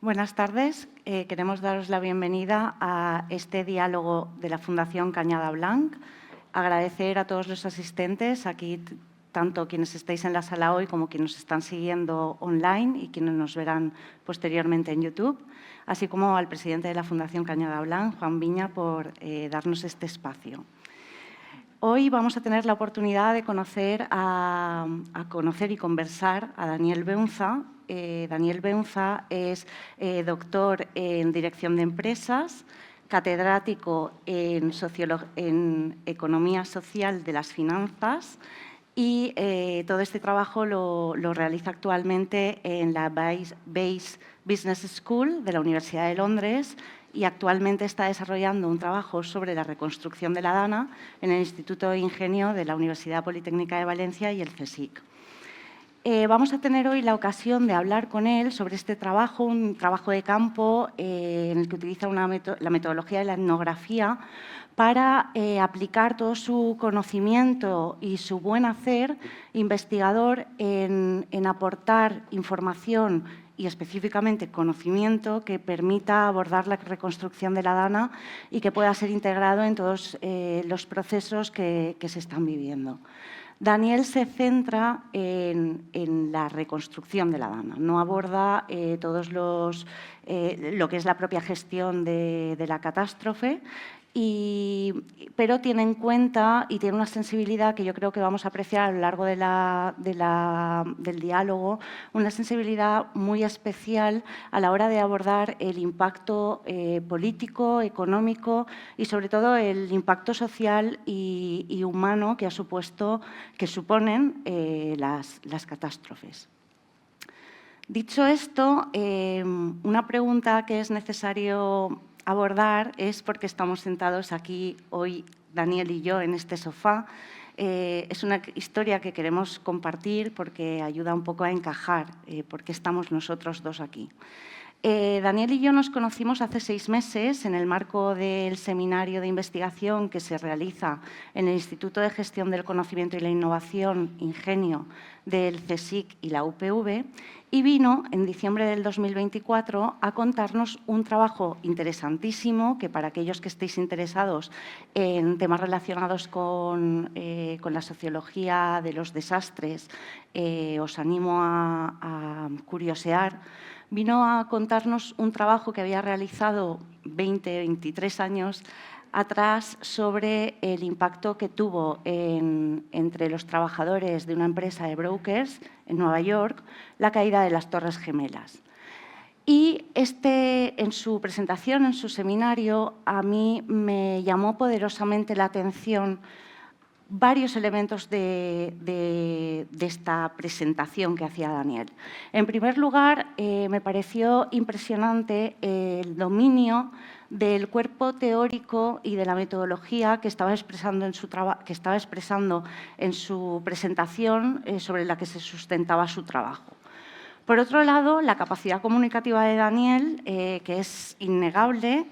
Buenas tardes. Queremos daros la bienvenida a este diálogo de la Fundación Cañada Blanc. Agradecer a todos los asistentes, aquí tanto quienes estáis en la sala hoy como quienes nos están siguiendo online y quienes nos verán posteriormente en YouTube, así como al presidente de la Fundación Cañada Blanc, Juan Viña, por darnos este espacio. Hoy vamos a tener la oportunidad de conocer y conversar a Daniel Beunza. Daniel Beunza es doctor en Dirección de Empresas, catedrático en Economía Social de las Finanzas y todo este trabajo lo realiza actualmente en la Base Business School de la Universidad de Londres y actualmente está desarrollando un trabajo sobre la reconstrucción de la Dana en el Instituto de Ingenio de la Universidad Politécnica de Valencia y el CSIC. Vamos a tener hoy la ocasión de hablar con él sobre este trabajo, un trabajo de campo en el que utiliza la metodología de la etnografía para aplicar todo su conocimiento y su buen hacer investigador en aportar información y específicamente conocimiento que permita abordar la reconstrucción de la Dana y que pueda ser integrado en todos los procesos que se están viviendo. Daniel se centra en la reconstrucción de la Dana, no aborda lo que es la propia gestión de la catástrofe, pero tiene en cuenta y tiene una sensibilidad que yo creo que vamos a apreciar a lo largo del diálogo, una sensibilidad muy especial a la hora de abordar el impacto político, económico y sobre todo el impacto social y humano que suponen las catástrofes. Dicho esto, una pregunta que es necesario abordar es por qué estamos sentados aquí hoy, Daniel y yo, en este sofá. Es una historia que queremos compartir porque ayuda un poco a encajar por qué estamos nosotros dos aquí. Daniel y yo nos conocimos hace 6 meses en el marco del seminario de investigación que se realiza en el Instituto de Gestión del Conocimiento y la Innovación, Ingenio, del CSIC y la UPV, y vino en diciembre del 2024 a contarnos un trabajo interesantísimo que para aquellos que estéis interesados en temas relacionados con la sociología de los desastres, os animo a curiosear. Vino a contarnos un trabajo que había realizado 23 años atrás sobre el impacto que tuvo entre los trabajadores de una empresa de brokers en Nueva York la caída de las Torres Gemelas. Y en su presentación, en su seminario, a mí me llamó poderosamente la atención varios elementos de esta presentación que hacía Daniel. En primer lugar, me pareció impresionante el dominio del cuerpo teórico y de la metodología que estaba expresando en su presentación sobre la que se sustentaba su trabajo. Por otro lado, la capacidad comunicativa de Daniel, que es innegable,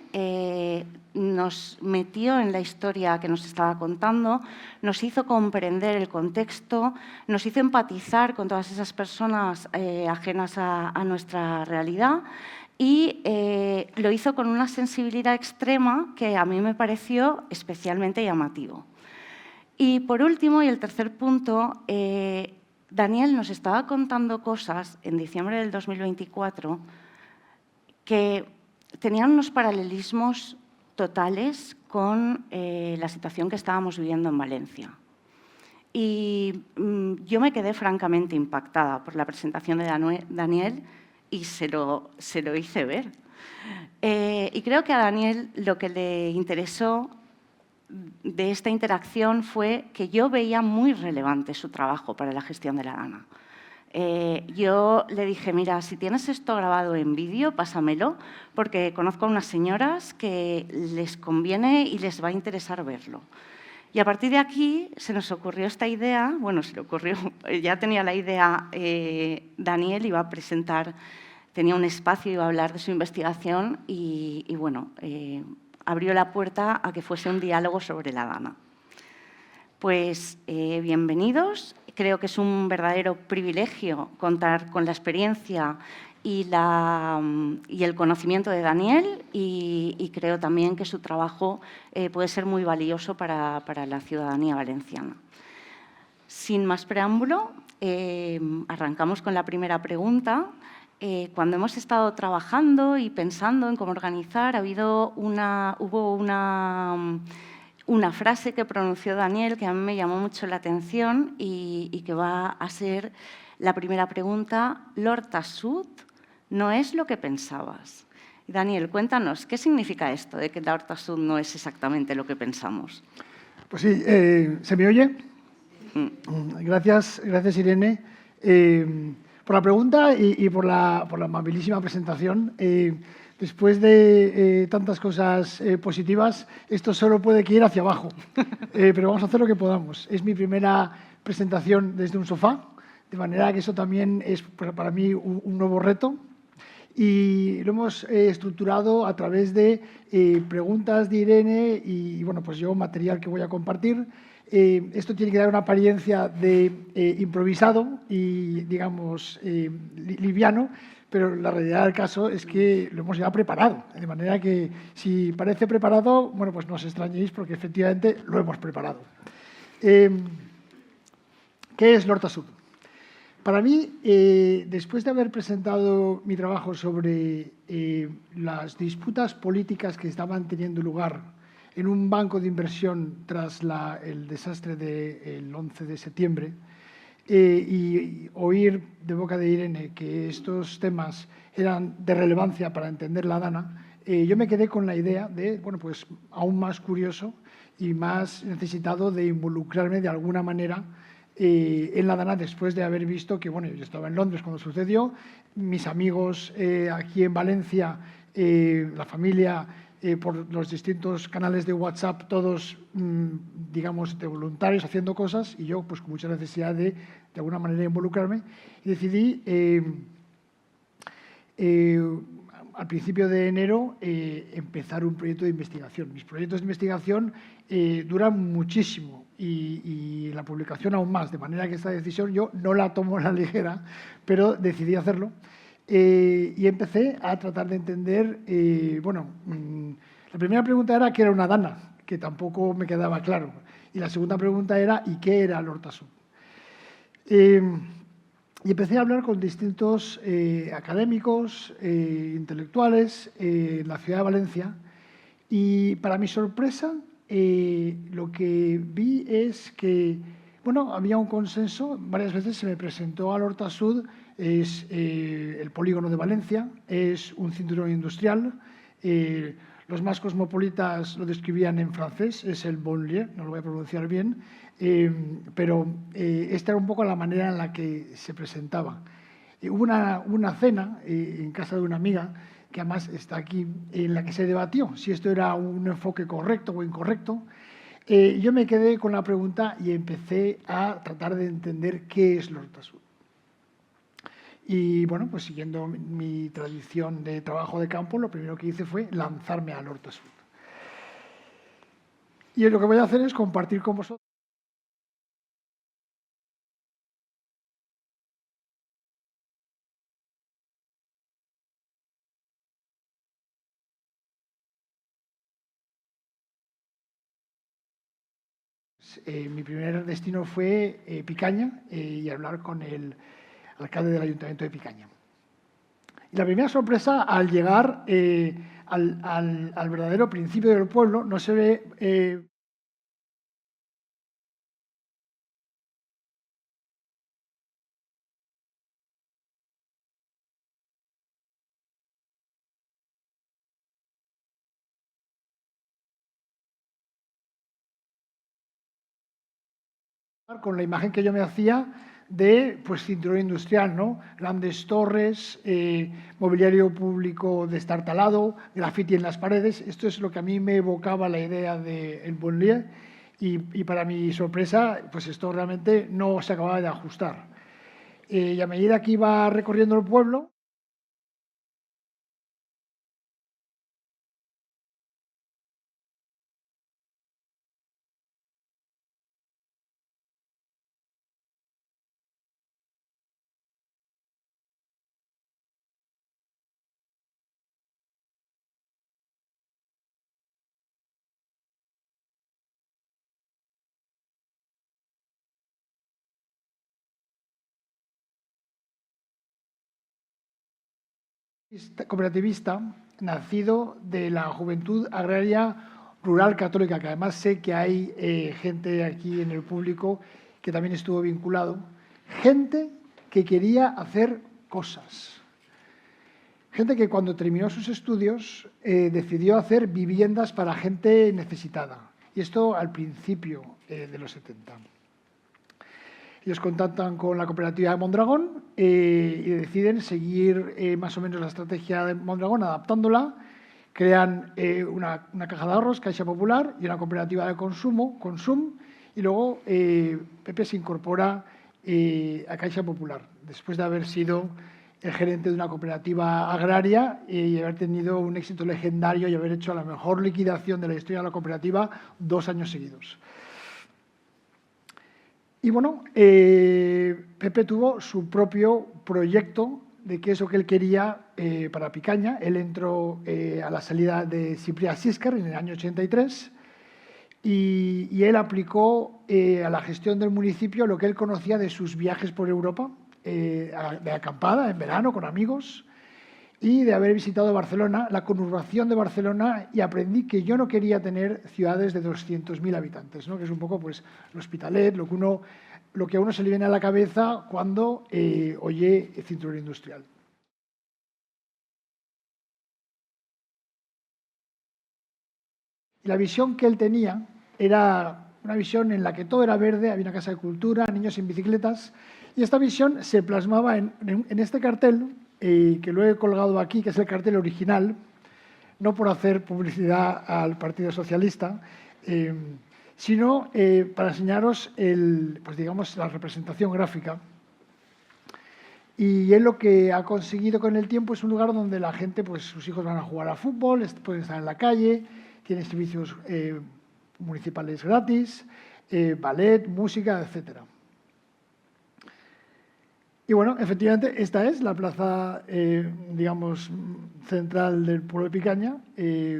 nos metió en la historia que nos estaba contando, nos hizo comprender el contexto, nos hizo empatizar con todas esas personas ajenas a nuestra realidad y lo hizo con una sensibilidad extrema que a mí me pareció especialmente llamativo. Y por último, y el tercer punto, Daniel nos estaba contando cosas en diciembre del 2024 que tenían unos paralelismos totales con la situación que estábamos viviendo en Valencia. Y yo me quedé francamente impactada por la presentación de Daniel y se lo hice ver. Y creo que a Daniel lo que le interesó de esta interacción fue que yo veía muy relevante su trabajo para la gestión de la Dana. Yo le dije, mira, si tienes esto grabado en vídeo, pásamelo, porque conozco a unas señoras que les conviene y les va a interesar verlo. Y a partir de aquí se nos ocurrió esta idea, ya tenía la idea Daniel, iba a presentar, tenía un espacio, iba a hablar de su investigación y bueno, abrió la puerta a que fuese un diálogo sobre la Dana. Pues bienvenidos. Creo que es un verdadero privilegio contar con la experiencia y el conocimiento de Daniel y creo también que su trabajo puede ser muy valioso para la ciudadanía valenciana. Sin más preámbulo, arrancamos con la primera pregunta. Cuando hemos estado trabajando y pensando en cómo organizar, hubo una frase que pronunció Daniel que a mí me llamó mucho la atención y que va a ser la primera pregunta. «L'horta sud no es lo que pensabas». Daniel, cuéntanos, ¿qué significa esto de que la Horta Sud no es exactamente lo que pensamos? Pues sí, ¿se me oye? Gracias, Irene, por la pregunta y por la amabilísima presentación. Después de tantas cosas positivas, esto solo puede que ir hacia abajo, pero vamos a hacer lo que podamos. Es mi primera presentación desde un sofá, de manera que eso también es para mí un nuevo reto. Y lo hemos estructurado a través de preguntas de Irene y, bueno, pues yo material que voy a compartir. Esto tiene que dar una apariencia de improvisado y, digamos, liviano, pero la realidad del caso es que lo hemos ya preparado. De manera que, si parece preparado, bueno, pues no os extrañéis porque efectivamente lo hemos preparado. ¿Qué es l'Horta Sud? Para mí, después de haber presentado mi trabajo sobre las disputas políticas que estaban teniendo lugar en un banco de inversión tras el desastre del 11 de septiembre, y oír de boca de Irene que estos temas eran de relevancia para entender la Dana, yo me quedé con la idea de, bueno, pues aún más curioso y más necesitado de involucrarme de alguna manera en la Dana después de haber visto que, bueno, yo estaba en Londres cuando sucedió, mis amigos aquí en Valencia, la familia, por los distintos canales de WhatsApp, todos, digamos, de voluntarios haciendo cosas y yo, pues con mucha necesidad de alguna manera involucrarme y decidí al principio de enero empezar un proyecto de investigación. Mis proyectos de investigación duran muchísimo y la publicación aún más, de manera que esta decisión yo no la tomo a la ligera, pero decidí hacerlo y empecé a tratar de entender, bueno, la primera pregunta era ¿qué era una Dana? Que tampoco me quedaba claro. Y la segunda pregunta era ¿y qué era l'Horta Sud? Y empecé a hablar con distintos académicos, intelectuales en la ciudad de Valencia y para mi sorpresa lo que vi es que, bueno, había un consenso, varias veces se me presentó al l'Horta Sud, es el polígono de Valencia, es un cinturón industrial, los más cosmopolitas lo describían en francés, es el banlieue, no lo voy a pronunciar bien, pero esta era un poco la manera en la que se presentaba. Hubo una cena en casa de una amiga, que además está aquí, en la que se debatió si esto era un enfoque correcto o incorrecto. Yo me quedé con la pregunta y empecé a tratar de entender qué es l'Horta Sud. Y bueno, pues siguiendo mi tradición de trabajo de campo, lo primero que hice fue lanzarme a l'Horta Sud. Y lo que voy a hacer es compartir con vosotros. Mi primer destino fue Picaña y hablar con el alcalde del Ayuntamiento de Picaña. Y la primera sorpresa al llegar al verdadero principio del pueblo, no se ve con la imagen que yo me hacía de pues, cinturón industrial, ¿no? Grandes torres, mobiliario público destartalado, grafiti en las paredes. Esto es lo que a mí me evocaba la idea del banlieue y para mi sorpresa, pues esto realmente no se acababa de ajustar. Y a medida que iba recorriendo el pueblo, cooperativista nacido de la Juventud Agraria Rural Católica, que además sé que hay gente aquí en el público que también estuvo vinculado, gente que quería hacer cosas. Gente que cuando terminó sus estudios decidió hacer viviendas para gente necesitada. Y esto al principio de los 70. Ellos contactan con la cooperativa de Mondragón y deciden seguir más o menos la estrategia de Mondragón, adaptándola. Crean una caja de ahorros, Caixa Popular, y una cooperativa de consumo, Consum, y luego Pepe se incorpora a Caixa Popular, después de haber sido el gerente de una cooperativa agraria y haber tenido un éxito legendario y haber hecho la mejor liquidación de la historia de la cooperativa 2 años seguidos. Y bueno, Pepe tuvo su propio proyecto de qué es lo que él quería para Picaña. Él entró a la salida de Ciprià Siscar en el año 83 y él aplicó a la gestión del municipio lo que él conocía de sus viajes por Europa, de acampada en verano con amigos y de haber visitado Barcelona, la conurbación de Barcelona, y aprendí que yo no quería tener ciudades de 200.000 habitantes, ¿no? Que es un poco pues, l'Hospitalet, lo que a uno se le viene a la cabeza cuando oye cinturón industrial. La visión que él tenía era una visión en la que todo era verde, había una casa de cultura, niños en bicicletas, y esta visión se plasmaba en este cartel, que lo he colgado aquí, que es el cartel original, no por hacer publicidad al Partido Socialista, sino para enseñaros pues digamos, la representación gráfica. Y él lo que ha conseguido con el tiempo es un lugar donde la gente, pues sus hijos van a jugar a fútbol, pueden estar en la calle, tienen servicios municipales gratis, ballet, música, etc. Y bueno, efectivamente, esta es la plaza, digamos, central del pueblo de Picaña,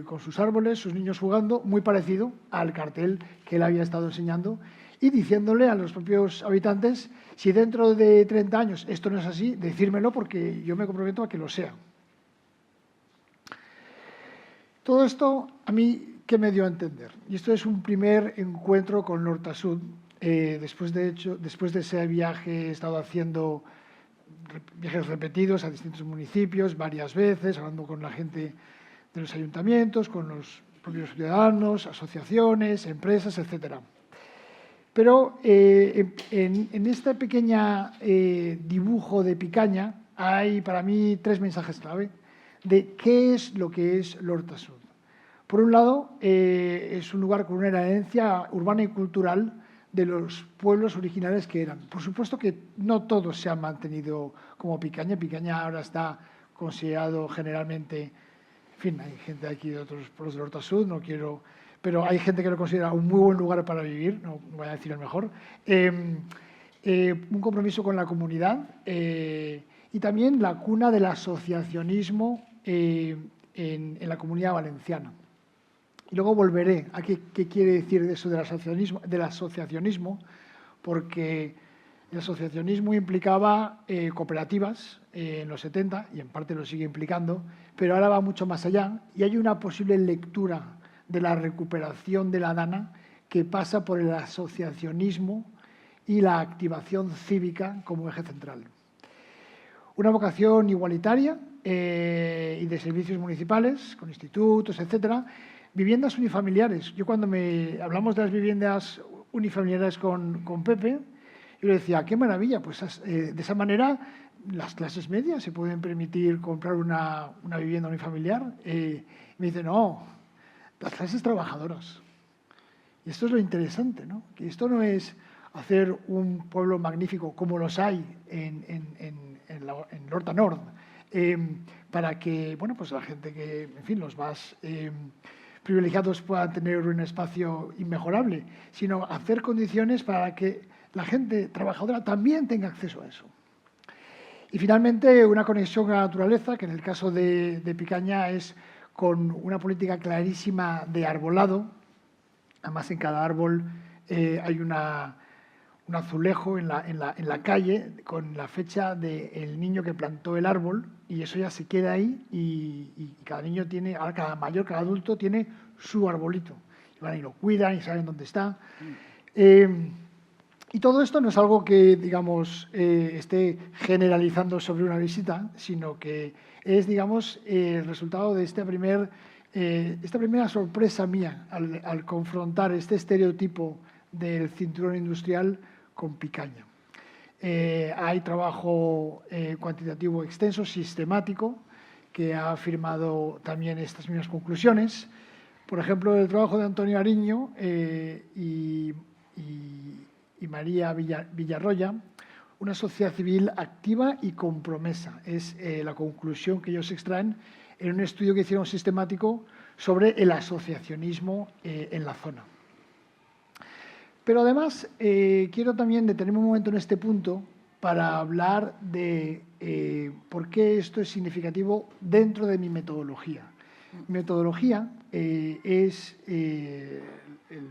con sus árboles, sus niños jugando, muy parecido al cartel que él había estado enseñando y diciéndole a los propios habitantes, si dentro de 30 años esto no es así, decírmelo porque yo me comprometo a que lo sea. Todo esto a mí, ¿qué me dio a entender? Y esto es un primer encuentro con Nortasud. Después de ese viaje he estado haciendo viajes repetidos a distintos municipios varias veces, hablando con la gente de los ayuntamientos, con los propios ciudadanos, asociaciones, empresas, etc. Pero en este pequeño dibujo de Picaña hay para mí 3 mensajes clave de qué es lo que es l'Horta-Sud. Por un lado, es un lugar con una herencia urbana y cultural de los pueblos originales que eran. Por supuesto que no todos se han mantenido como Picaña. Picaña ahora está considerado generalmente, en fin, hay gente aquí de otros pueblos del Horta-Sud, no quiero, pero hay gente que lo considera un muy buen lugar para vivir, no voy a decir el mejor. Un compromiso con la comunidad y también la cuna del asociacionismo en la Comunidad Valenciana. Y luego volveré a qué quiere decir eso del asociacionismo, porque el asociacionismo implicaba cooperativas en los 70, y en parte lo sigue implicando, pero ahora va mucho más allá, y hay una posible lectura de la recuperación de la Dana que pasa por el asociacionismo y la activación cívica como eje central. Una vocación igualitaria y de servicios municipales, con institutos, etcétera. Viviendas unifamiliares. Yo cuando hablamos de las viviendas unifamiliares con Pepe, yo le decía, qué maravilla, pues de esa manera las clases medias se pueden permitir comprar una vivienda unifamiliar. Me dice, no, las clases trabajadoras. Y esto es lo interesante, ¿no? Que esto no es hacer un pueblo magnífico como los hay en l'Horta Nord, para que, bueno, pues la gente que, en fin, los más privilegiados puedan tener un espacio inmejorable, sino hacer condiciones para que la gente trabajadora también tenga acceso a eso. Y finalmente, una conexión con la naturaleza, que en el caso de Picaña es con una política clarísima de arbolado. Además, en cada árbol hay una un azulejo en la calle con la fecha del niño que plantó el árbol, y eso ya se queda ahí, y cada niño tiene, ahora cada mayor, cada adulto tiene su arbolito. Y van y lo cuidan y saben dónde está. Y todo esto no es algo que, digamos, esté generalizando sobre una visita, sino que es, digamos, el resultado de esta primera sorpresa mía al confrontar este estereotipo del cinturón industrial con picaña. Hay trabajo cuantitativo extenso, sistemático, que ha afirmado también estas mismas conclusiones. Por ejemplo, el trabajo de Antonio Ariño y María Villarroya, una sociedad civil activa y compromesa. Es la conclusión que ellos extraen en un estudio que hicieron sistemático sobre el asociacionismo en la zona. Pero además, quiero también detenerme un momento en este punto para hablar de por qué esto es significativo dentro de mi metodología. Mi metodología el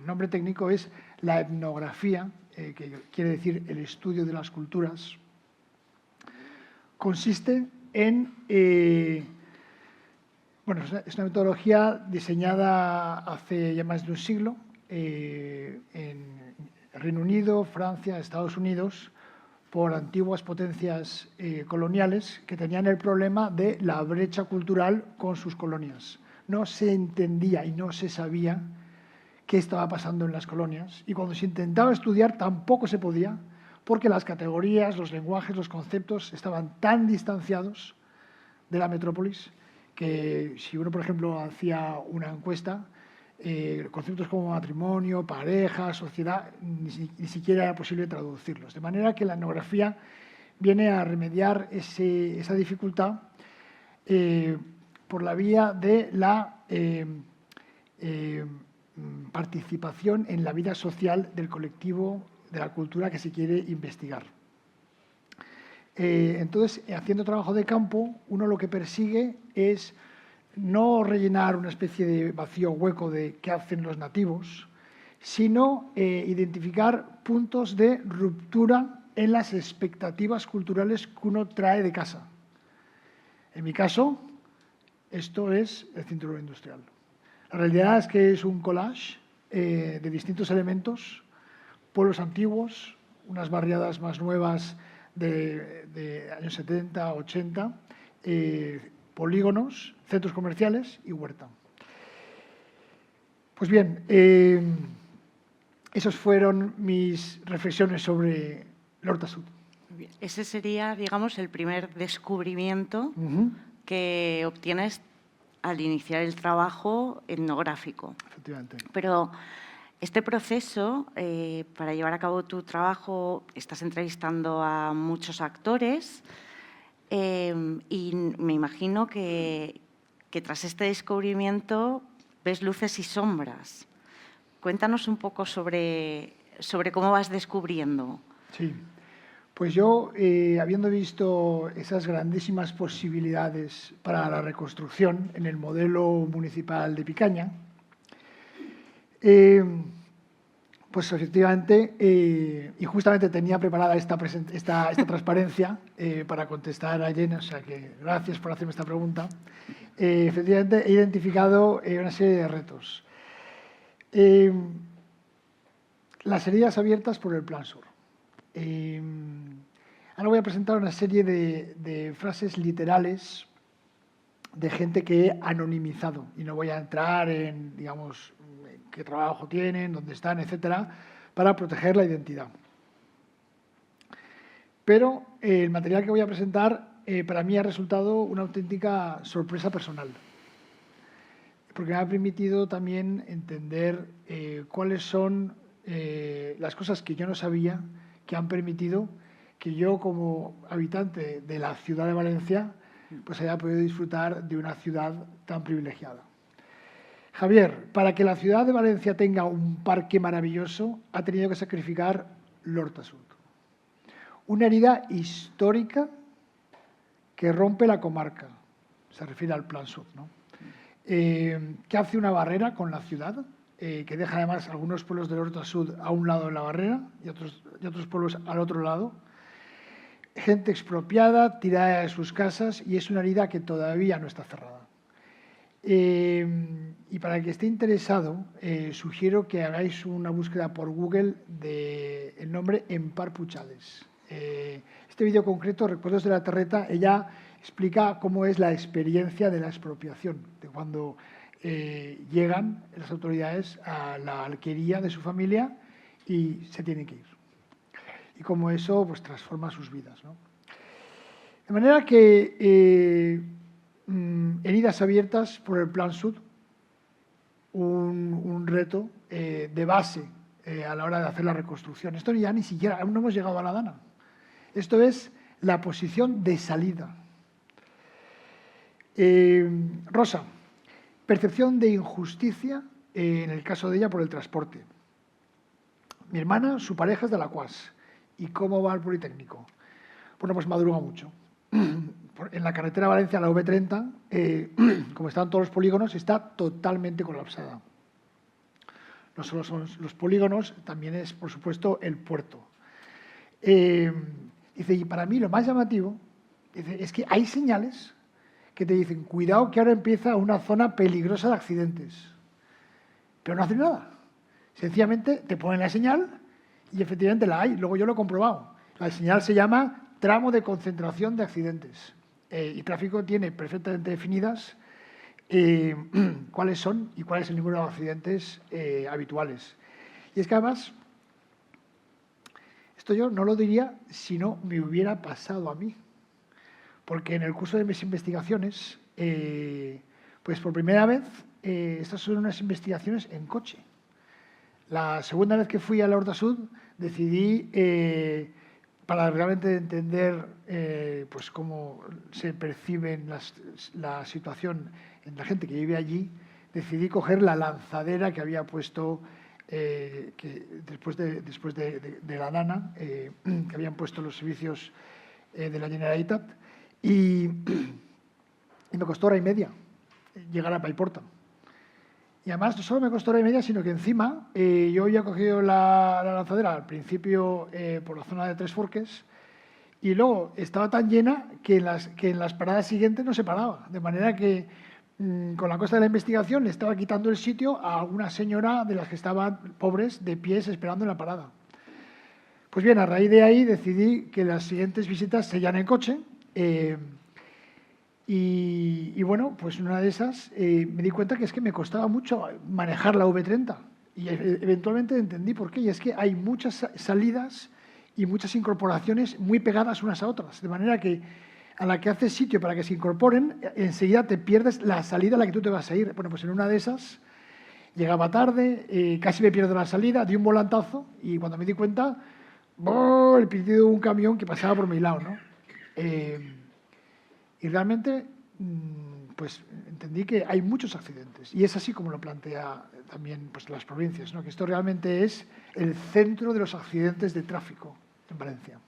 nombre técnico es la etnografía, que quiere decir el estudio de las culturas. Consiste en, bueno, es una metodología diseñada hace ya más de un siglo en Reino Unido, Francia, Estados Unidos, por antiguas potencias coloniales que tenían el problema de la brecha cultural con sus colonias. No se entendía y no se sabía qué estaba pasando en las colonias, y cuando se intentaba estudiar tampoco se podía, porque las categorías, los lenguajes, los conceptos estaban tan distanciados de la metrópolis que si uno, por ejemplo, hacía una encuesta, conceptos como matrimonio, pareja, sociedad, ni siquiera era posible traducirlos. De manera que la etnografía viene a remediar esa dificultad por la vía de la participación en la vida social del colectivo de la cultura que se quiere investigar. Entonces, haciendo trabajo de campo, uno lo que persigue es no rellenar una especie de vacío hueco de qué hacen los nativos, sino identificar puntos de ruptura en las expectativas culturales que uno trae de casa. En mi caso, esto es el cinturón industrial. La realidad es que es un collage de distintos elementos, pueblos antiguos, unas barriadas más nuevas de años 70, 80, polígonos, centros comerciales y huerta. Pues bien, esas fueron mis reflexiones sobre l'Horta Sud. Ese sería, digamos, el primer descubrimiento que obtienes al iniciar el trabajo etnográfico. Efectivamente. Pero este proceso, para llevar a cabo tu trabajo, estás entrevistando a muchos actores y me imagino que tras este descubrimiento ves luces y sombras. Cuéntanos un poco sobre cómo vas descubriendo. Sí. Pues yo, habiendo visto esas grandísimas posibilidades para la reconstrucción en el modelo municipal de Picaña, pues efectivamente, y justamente tenía preparada esta transparencia para contestar a Jenna, o sea que gracias por hacerme esta pregunta. Efectivamente, he identificado una serie de retos. Las heridas abiertas por el Plan Sur. Ahora voy a presentar una serie de frases literales de gente que he anonimizado y no voy a entrar en, digamos, qué trabajo tienen, dónde están, etcétera, para proteger la identidad. Pero el material que voy a presentar para mí ha resultado una auténtica sorpresa personal, porque me ha permitido también entender cuáles son las cosas que yo no sabía que han permitido que yo, como habitante de la ciudad de Valencia, pues haya podido disfrutar de una ciudad tan privilegiada. Javier, para que la ciudad de Valencia tenga un parque maravilloso, ha tenido que sacrificar l'Horta Sud. Una herida histórica que rompe la comarca, se refiere al Plan Sur, ¿no? Que hace una barrera con la ciudad que deja además algunos pueblos del Horta Sud a un lado de la barrera y otros pueblos al otro lado. Gente expropiada, tirada de sus casas, y es una herida que todavía no está cerrada. Y para el que esté interesado, sugiero que hagáis una búsqueda por Google del nombre Empar Puchades. Este vídeo concreto, Recuerdos de la Terreta, ella explica cómo es la experiencia de la expropiación, de cuando llegan las autoridades a la alquería de su familia y se tienen que ir. Y cómo eso pues, transforma sus vidas, ¿no? De manera que heridas abiertas por el Plan Sud, un reto de base a la hora de hacer la reconstrucción. Esto ya ni siquiera, aún no hemos llegado a la Dana. Esto es la posición de salida. Rosa, percepción de injusticia, en el caso de ella, por el transporte. Mi hermana, su pareja es de la UAS. ¿Y cómo va el Politécnico? Bueno, pues madruga mucho. En la carretera Valencia, la V30, como están todos los polígonos, está totalmente colapsada. No solo son los polígonos, también es, por supuesto, el puerto. Dice, y para mí lo más llamativo es que hay señales que te dicen, cuidado que ahora empieza una zona peligrosa de accidentes. Pero no hacen nada. Sencillamente te ponen la señal y efectivamente la hay. Luego yo lo he comprobado. La señal se llama tramo de concentración de accidentes. Y tráfico tiene perfectamente definidas cuáles son y cuál es el número de accidentes habituales. Y es que además, esto yo no lo diría si no me hubiera pasado a mí. Porque en el curso de mis investigaciones, pues por primera vez, estas son unas investigaciones en coche. La segunda vez que fui a la Horta Sud, decidí, para realmente entender pues cómo se percibe la situación en la gente que vive allí, decidí coger la lanzadera que había puesto después de la Dana, que habían puesto los servicios de la Generalitat, y me costó 1 hora y media llegar a Paiporta. Y además no solo me costó 1 hora y media, sino que encima yo había cogido la lanzadera al principio por la zona de Tres Forques y luego estaba tan llena que en las paradas siguientes no se paraba. De manera que con la cosa de la investigación le estaba quitando el sitio a una señora de las que estaban pobres de pies esperando en la parada. Pues bien, a raíz de ahí decidí que las siguientes visitas serían en coche. Y bueno, pues una de esas me di cuenta que es que me costaba mucho manejar la V30 y eventualmente entendí por qué. Y es que hay muchas salidas y muchas incorporaciones muy pegadas unas a otras, de manera que a la que haces sitio para que se incorporen, enseguida te pierdes la salida a la que tú te vas a ir. Bueno, pues en una de esas llegaba tarde, casi me pierdo la salida, di un volantazo y cuando me di cuenta, ¡oh!, el pitido de un camión que pasaba por mi lado, ¿no? Y realmente, pues entendí que hay muchos accidentes. Y es así como lo plantea también pues, las provincias, ¿no? Que esto realmente es el centro de los accidentes de tráfico en Valencia.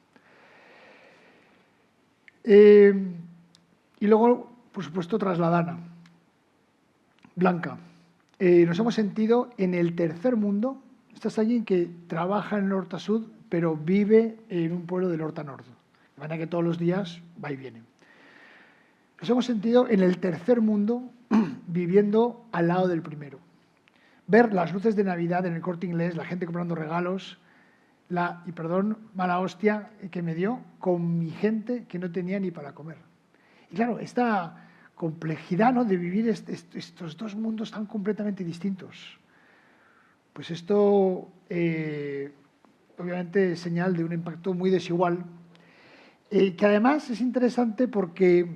Y luego, por supuesto, tras la Dana. Blanca. Nos hemos sentido en el tercer mundo. Esta es alguien que trabaja en el Horta Sud, pero vive en un pueblo del Horta Norte. De manera que todos los días va y viene. Nos hemos sentido en el tercer mundo viviendo al lado del primero. Ver las luces de Navidad en el Corte Inglés, la gente comprando regalos, y perdón, mala hostia que me dio con mi gente que no tenía ni para comer. Y claro, esta complejidad, ¿no?, de vivir estos dos mundos tan completamente distintos. Pues esto, obviamente, es señal de un impacto muy desigual, que además es interesante porque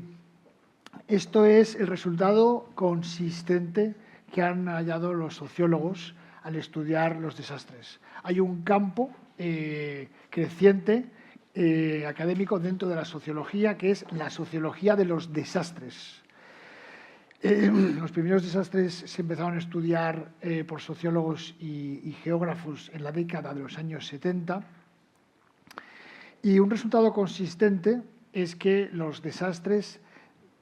esto es el resultado consistente que han hallado los sociólogos al estudiar los desastres. Hay un campo creciente académico dentro de la sociología, que es la sociología de los desastres. Los primeros desastres se empezaron a estudiar por sociólogos y geógrafos en la década de los años 70. Y un resultado consistente es que los desastres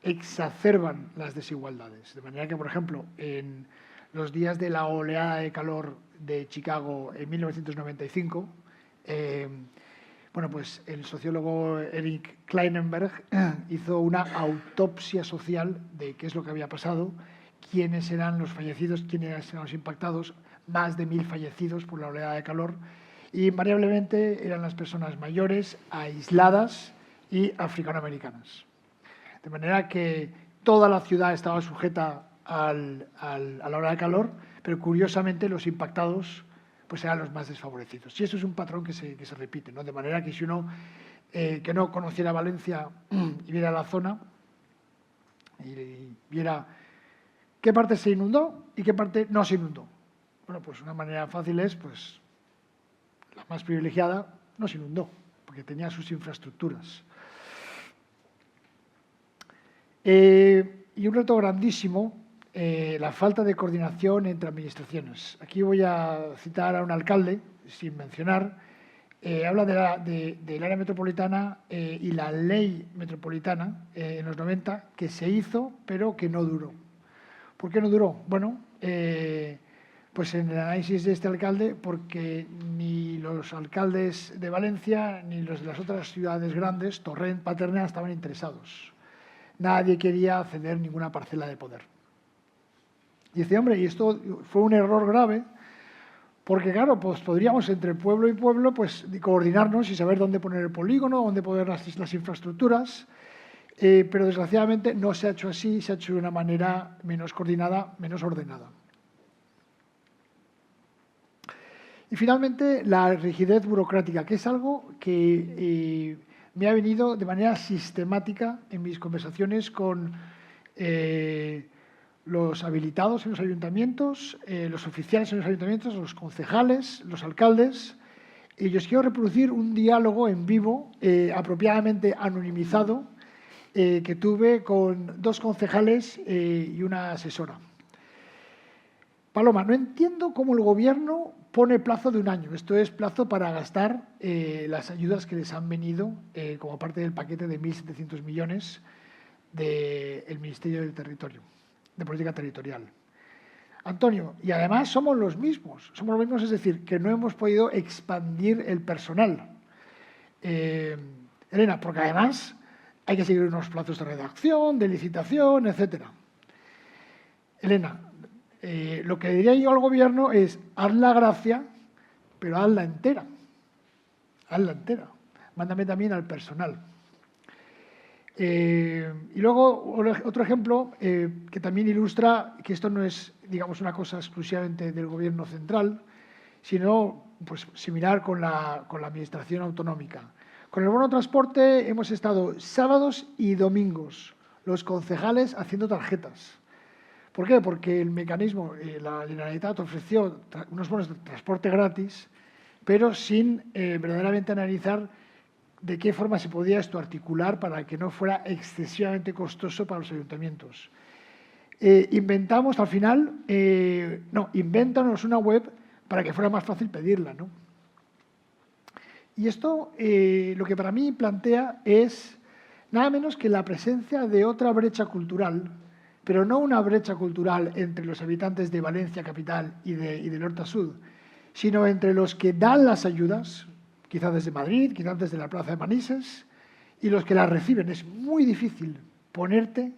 exacerban las desigualdades. De manera que, por ejemplo, en los días de la oleada de calor de Chicago en 1995, bueno, pues el sociólogo Eric Kleinenberg hizo una autopsia social de qué es lo que había pasado, quiénes eran los fallecidos, quiénes eran los impactados, más de 1000 fallecidos por la oleada de calor, y invariablemente eran las personas mayores, aisladas y africanoamericanas. De manera que toda la ciudad estaba sujeta a la ola de calor, pero curiosamente los impactados pues eran los más desfavorecidos. Y eso es un patrón que se repite, ¿no? De manera que si uno que no conociera Valencia y viera la zona y viera qué parte se inundó y qué parte no se inundó. Bueno, pues una manera fácil es, pues, la más privilegiada no se inundó, porque tenía sus infraestructuras. Y un reto grandísimo, la falta de coordinación entre administraciones. Aquí voy a citar a un alcalde, sin mencionar, habla del área metropolitana y la ley metropolitana en los 90, que se hizo, pero que no duró. ¿Por qué no duró? Bueno, pues en el análisis de este alcalde, porque ni los alcaldes de Valencia ni los de las otras ciudades grandes, Torrent, Paterna, estaban interesados. Nadie quería ceder ninguna parcela de poder. Y dice, hombre, y esto fue un error grave, porque claro, pues podríamos entre pueblo y pueblo pues coordinarnos y saber dónde poner el polígono, dónde poner las infraestructuras, pero desgraciadamente no se ha hecho así, se ha hecho de una manera menos coordinada, menos ordenada. Y finalmente, la rigidez burocrática, que es algo que me ha venido de manera sistemática en mis conversaciones con los habilitados en los ayuntamientos, los oficiales en los ayuntamientos, los concejales, los alcaldes. Y yo os quiero reproducir un diálogo en vivo, apropiadamente anonimizado, que tuve con 2 concejales y una asesora. Paloma, no entiendo cómo el Gobierno pone plazo de 1 año. Esto es plazo para gastar las ayudas que les han venido como parte del paquete de 1.700 millones del Ministerio del Territorio, de Política Territorial. Antonio, y además somos los mismos, es decir, que no hemos podido expandir el personal. Elena, porque además hay que seguir unos plazos de redacción, de licitación, etc. Elena, lo que diría yo al Gobierno es, haz la gracia, pero hazla entera. Hazla entera. Mándame también al personal. Y luego, otro ejemplo que también ilustra que esto no es, digamos, una cosa exclusivamente del Gobierno central, sino pues, similar con la Administración autonómica. Con el bono transporte hemos estado sábados y domingos, los concejales haciendo tarjetas. ¿Por qué? Porque el mecanismo, la Generalitat ofreció unos bonos de transporte gratis, pero sin verdaderamente analizar de qué forma se podía esto articular para que no fuera excesivamente costoso para los ayuntamientos. Inventamos al final, invéntanos una web para que fuera más fácil pedirla, ¿no? Y esto lo que para mí plantea es nada menos que la presencia de otra brecha cultural, pero no una brecha cultural entre los habitantes de Valencia capital y del Norte a Sud, sino entre los que dan las ayudas, quizás desde Madrid, quizás desde la Plaza de Manises, y los que las reciben. Es muy difícil ponerte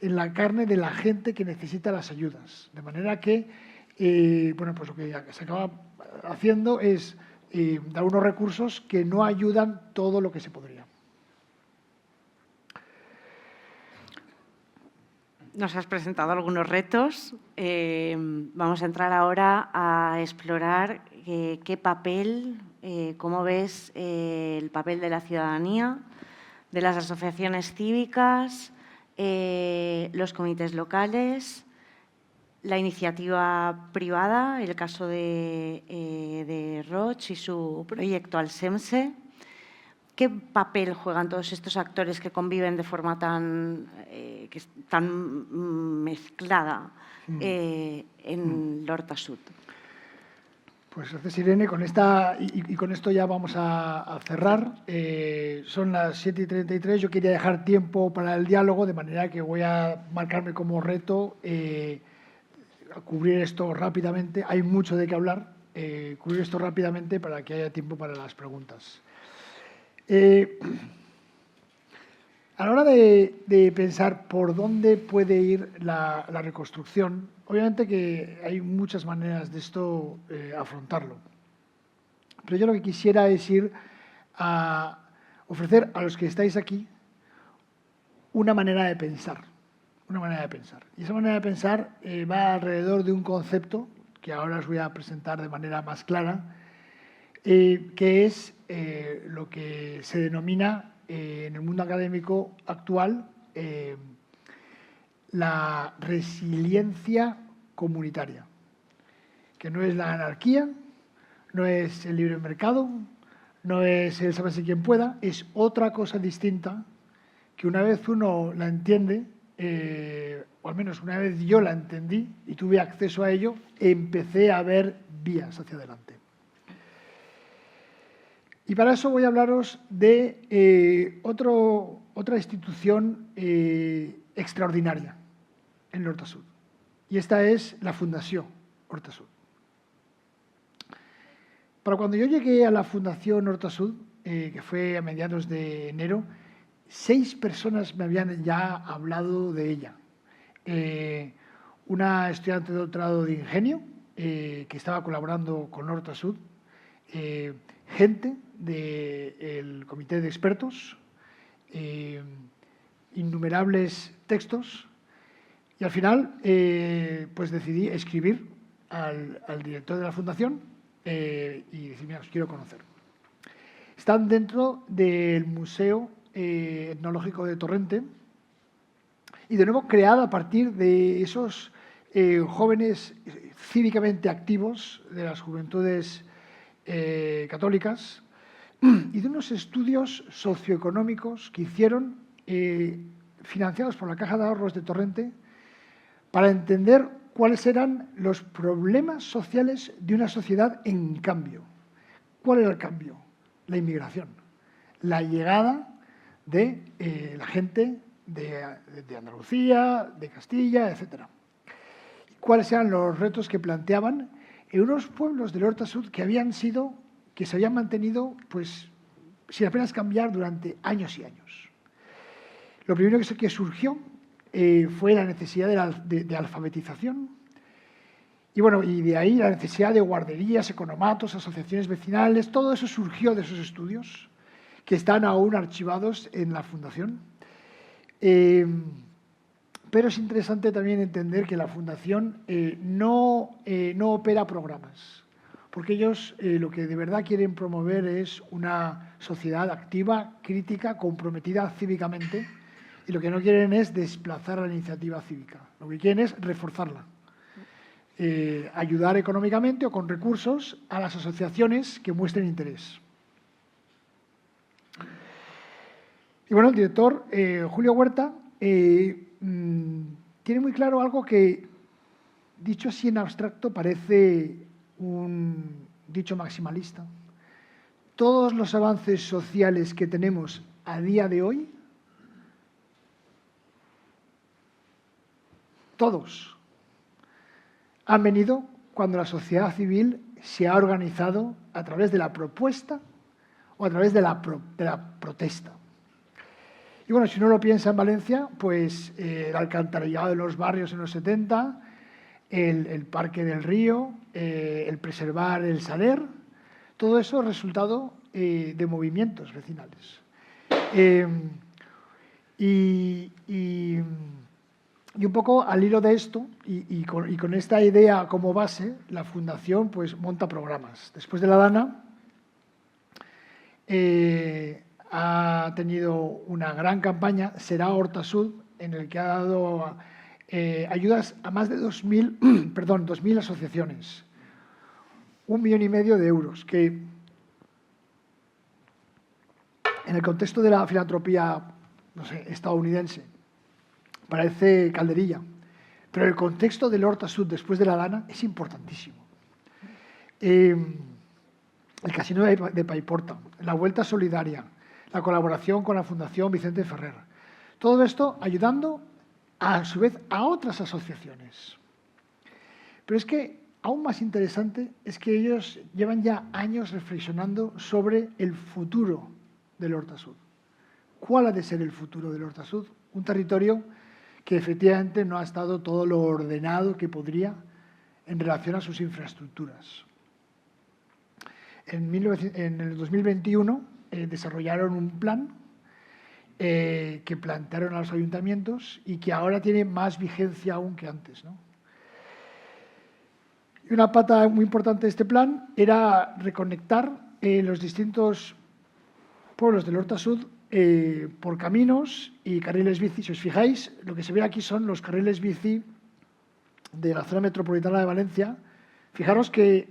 en la carne de la gente que necesita las ayudas. De manera que, bueno, pues lo que se acaba haciendo es dar unos recursos que no ayudan todo lo que se podría. Nos has presentado algunos retos. Vamos a entrar ahora a explorar qué papel, cómo ves el papel de la ciudadanía, de las asociaciones cívicas, los comités locales, la iniciativa privada, el caso de Roig y su proyecto Alsemse. ¿Qué papel juegan todos estos actores que conviven de forma tan mezclada en l'Horta Sud? Pues gracias, Irene. Con esto ya vamos a cerrar. Son las 7:33. Yo quería dejar tiempo para el diálogo, de manera que voy a marcarme como reto cubrir esto rápidamente. Hay mucho de qué hablar. Cubrir esto rápidamente para que haya tiempo para las preguntas. A la hora de pensar por dónde puede ir la reconstrucción, obviamente que hay muchas maneras de esto afrontarlo. Pero yo lo que quisiera es ir a ofrecer a los que estáis aquí una manera de pensar. Una manera de pensar. Y esa manera de pensar va alrededor de un concepto que ahora os voy a presentar de manera más clara, que es lo que se denomina en el mundo académico actual la resiliencia comunitaria, que no es la anarquía, no es el libre mercado, no es el sálvese quien pueda, es otra cosa distinta que una vez uno la entiende, o al menos una vez yo la entendí y tuve acceso a ello, empecé a ver vías hacia adelante. Y para eso voy a hablaros de otra institución extraordinaria en el Horta-Sud. Y esta es la Fundació Horta-Sud. Para cuando yo llegué a la Fundación Horta-Sud, que fue a mediados de enero, 6 personas me habían ya hablado de ella. Una estudiante de doctorado de Ingenio, que estaba colaborando con Horta-Sud, gente del comité de expertos, innumerables textos, y al final pues decidí escribir al director de la fundación y decir, mira, os quiero conocer. Están dentro del Museo Etnológico de Torrente y de nuevo creada a partir de esos jóvenes cívicamente activos de las juventudes católicas y de unos estudios socioeconómicos que hicieron financiados por la Caja de Ahorros de Torrente para entender cuáles eran los problemas sociales de una sociedad en cambio. ¿Cuál era el cambio? La inmigración, la llegada de la gente de Andalucía, de Castilla, etc. ¿Cuáles eran los retos que planteaban en unos pueblos del Horta-Sud que se habían mantenido pues, sin apenas cambiar durante años y años? Lo primero que surgió fue la necesidad de alfabetización y, bueno, y de ahí la necesidad de guarderías, economatos, asociaciones vecinales. Todo eso surgió de esos estudios que están aún archivados en la Fundación. Pero es interesante también entender que la Fundación no opera programas, porque ellos lo que de verdad quieren promover es una sociedad activa, crítica, comprometida cívicamente, y lo que no quieren es desplazar la iniciativa cívica, lo que quieren es reforzarla, ayudar económicamente o con recursos a las asociaciones que muestren interés. Y bueno, el director Julio Huerta tiene muy claro algo que, dicho así en abstracto, parece un dicho maximalista. Todos los avances sociales que tenemos a día de hoy, todos, han venido cuando la sociedad civil se ha organizado a través de la propuesta o a través de la protesta. Y bueno, si uno lo piensa en Valencia, pues el alcantarillado de los barrios en los 70, el Parque del Río, el preservar el Saler, todo eso es resultado de movimientos vecinales. Y un poco al hilo de esto, y con esta idea como base, la Fundación pues monta programas. Después de la Dana, ha tenido una gran campaña, Será Horta-Sud, en el que ha dado ayudas a más de 2.000 asociaciones. 1,5 millones de euros, que en el contexto de la filantropía, no sé, estadounidense, parece calderilla, pero el contexto del Horta-Sud después de la Dana es importantísimo. El Casino de Paiporta, la Vuelta Solidaria, la colaboración con la Fundación Vicente Ferrer. Todo esto ayudando, a su vez, a otras asociaciones. Pero es que aún más interesante es que ellos llevan ya años reflexionando sobre el futuro del Horta Sud. ¿Cuál ha de ser el futuro del Horta Sud? Un territorio que efectivamente no ha estado todo lo ordenado que podría en relación a sus infraestructuras. En el 2021 desarrollaron un plan que plantearon a los ayuntamientos y que ahora tiene más vigencia aún que antes, ¿no? Y una pata muy importante de este plan era reconectar los distintos pueblos del Horta Sud por caminos y carriles bici. Si os fijáis, lo que se ve aquí son los carriles bici de la zona metropolitana de Valencia. Fijaros que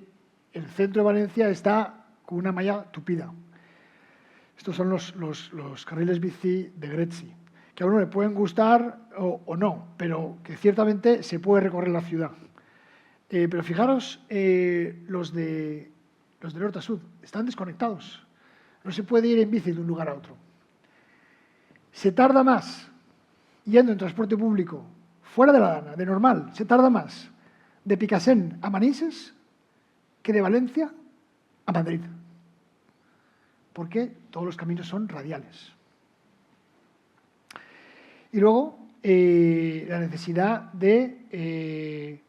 el centro de Valencia está con una malla tupida. Estos son los carriles bici de Gretzi, que a uno le pueden gustar o no, pero que ciertamente se puede recorrer la ciudad. Pero fijaros, los del Horta Sud están desconectados. No se puede ir en bici de un lugar a otro. Se tarda más yendo en transporte público fuera de la Dana, de normal, se tarda más de Picassent a Manises que de Valencia a Madrid. Porque todos los caminos son radiales. Y luego, la necesidad de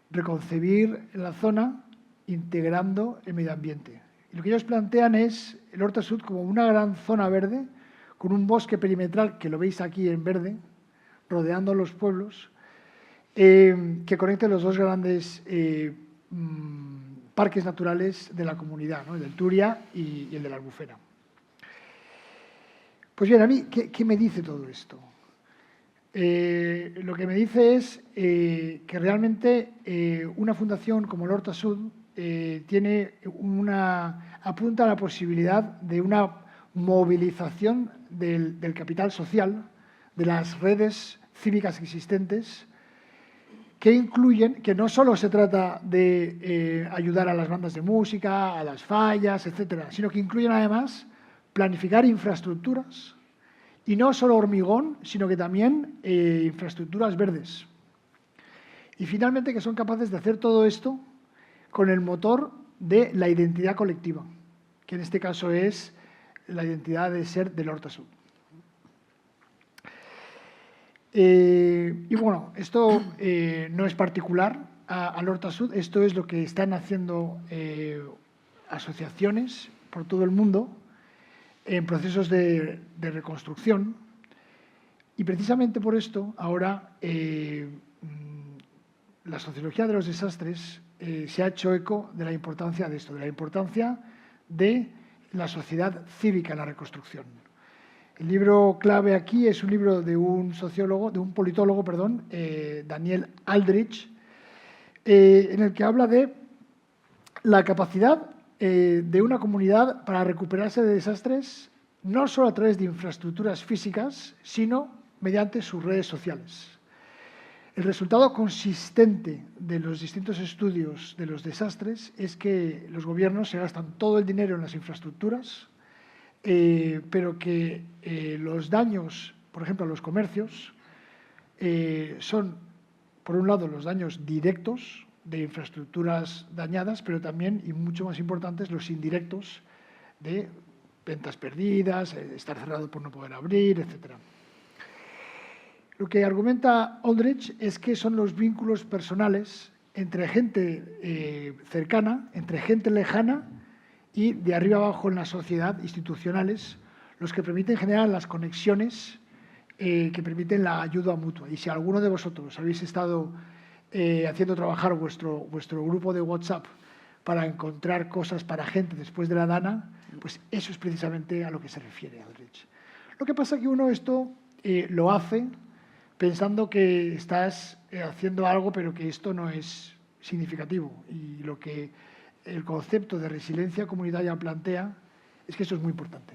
reconcebir la zona integrando el medio ambiente. Y lo que ellos plantean es el Horta Sud como una gran zona verde con un bosque perimetral, que lo veis aquí en verde, rodeando los pueblos, que conecte los dos grandes parques naturales de la comunidad, ¿no? El del Turia y el de la Albufera. Pues bien, a mí, ¿qué me dice todo esto? Lo que me dice es que realmente una fundación como el Horta Sud apunta a la posibilidad de una movilización del capital social, de las redes cívicas existentes, que incluyen, que no solo se trata de ayudar a las bandas de música, a las fallas, etcétera, sino que incluyen además planificar infraestructuras, y no solo hormigón, sino que también infraestructuras verdes. Y finalmente que son capaces de hacer todo esto con el motor de la identidad colectiva, que en este caso es la identidad de ser del Horta Sud. Y bueno, esto no es particular al Horta Sud, esto es lo que están haciendo asociaciones por todo el mundo en procesos de reconstrucción. Y precisamente por esto, ahora la sociología de los desastres se ha hecho eco de la importancia de esto, de la importancia de la sociedad cívica en la reconstrucción. El libro clave aquí es un libro de un politólogo, Daniel Aldrich, en el que habla de la capacidad de una comunidad para recuperarse de desastres, no solo a través de infraestructuras físicas, sino mediante sus redes sociales. El resultado consistente de los distintos estudios de los desastres es que los gobiernos se gastan todo el dinero en las infraestructuras, pero que los daños, por ejemplo, a los comercios, son, por un lado, los daños directos de infraestructuras dañadas, pero también, y mucho más importantes, los indirectos de ventas perdidas, estar cerrado por no poder abrir, etc. Lo que argumenta Aldrich es que son los vínculos personales entre gente cercana, entre gente lejana y de arriba abajo en la sociedad, institucionales, los que permiten generar las conexiones que permiten la ayuda mutua. Y si alguno de vosotros habéis estado haciendo trabajar vuestro grupo de WhatsApp para encontrar cosas para gente después de la Dana, pues eso es precisamente a lo que se refiere Aldrich. Lo que pasa es que uno esto lo hace pensando que estás haciendo algo, pero que esto no es significativo. Y lo que el concepto de resiliencia comunitaria plantea es que eso es muy importante.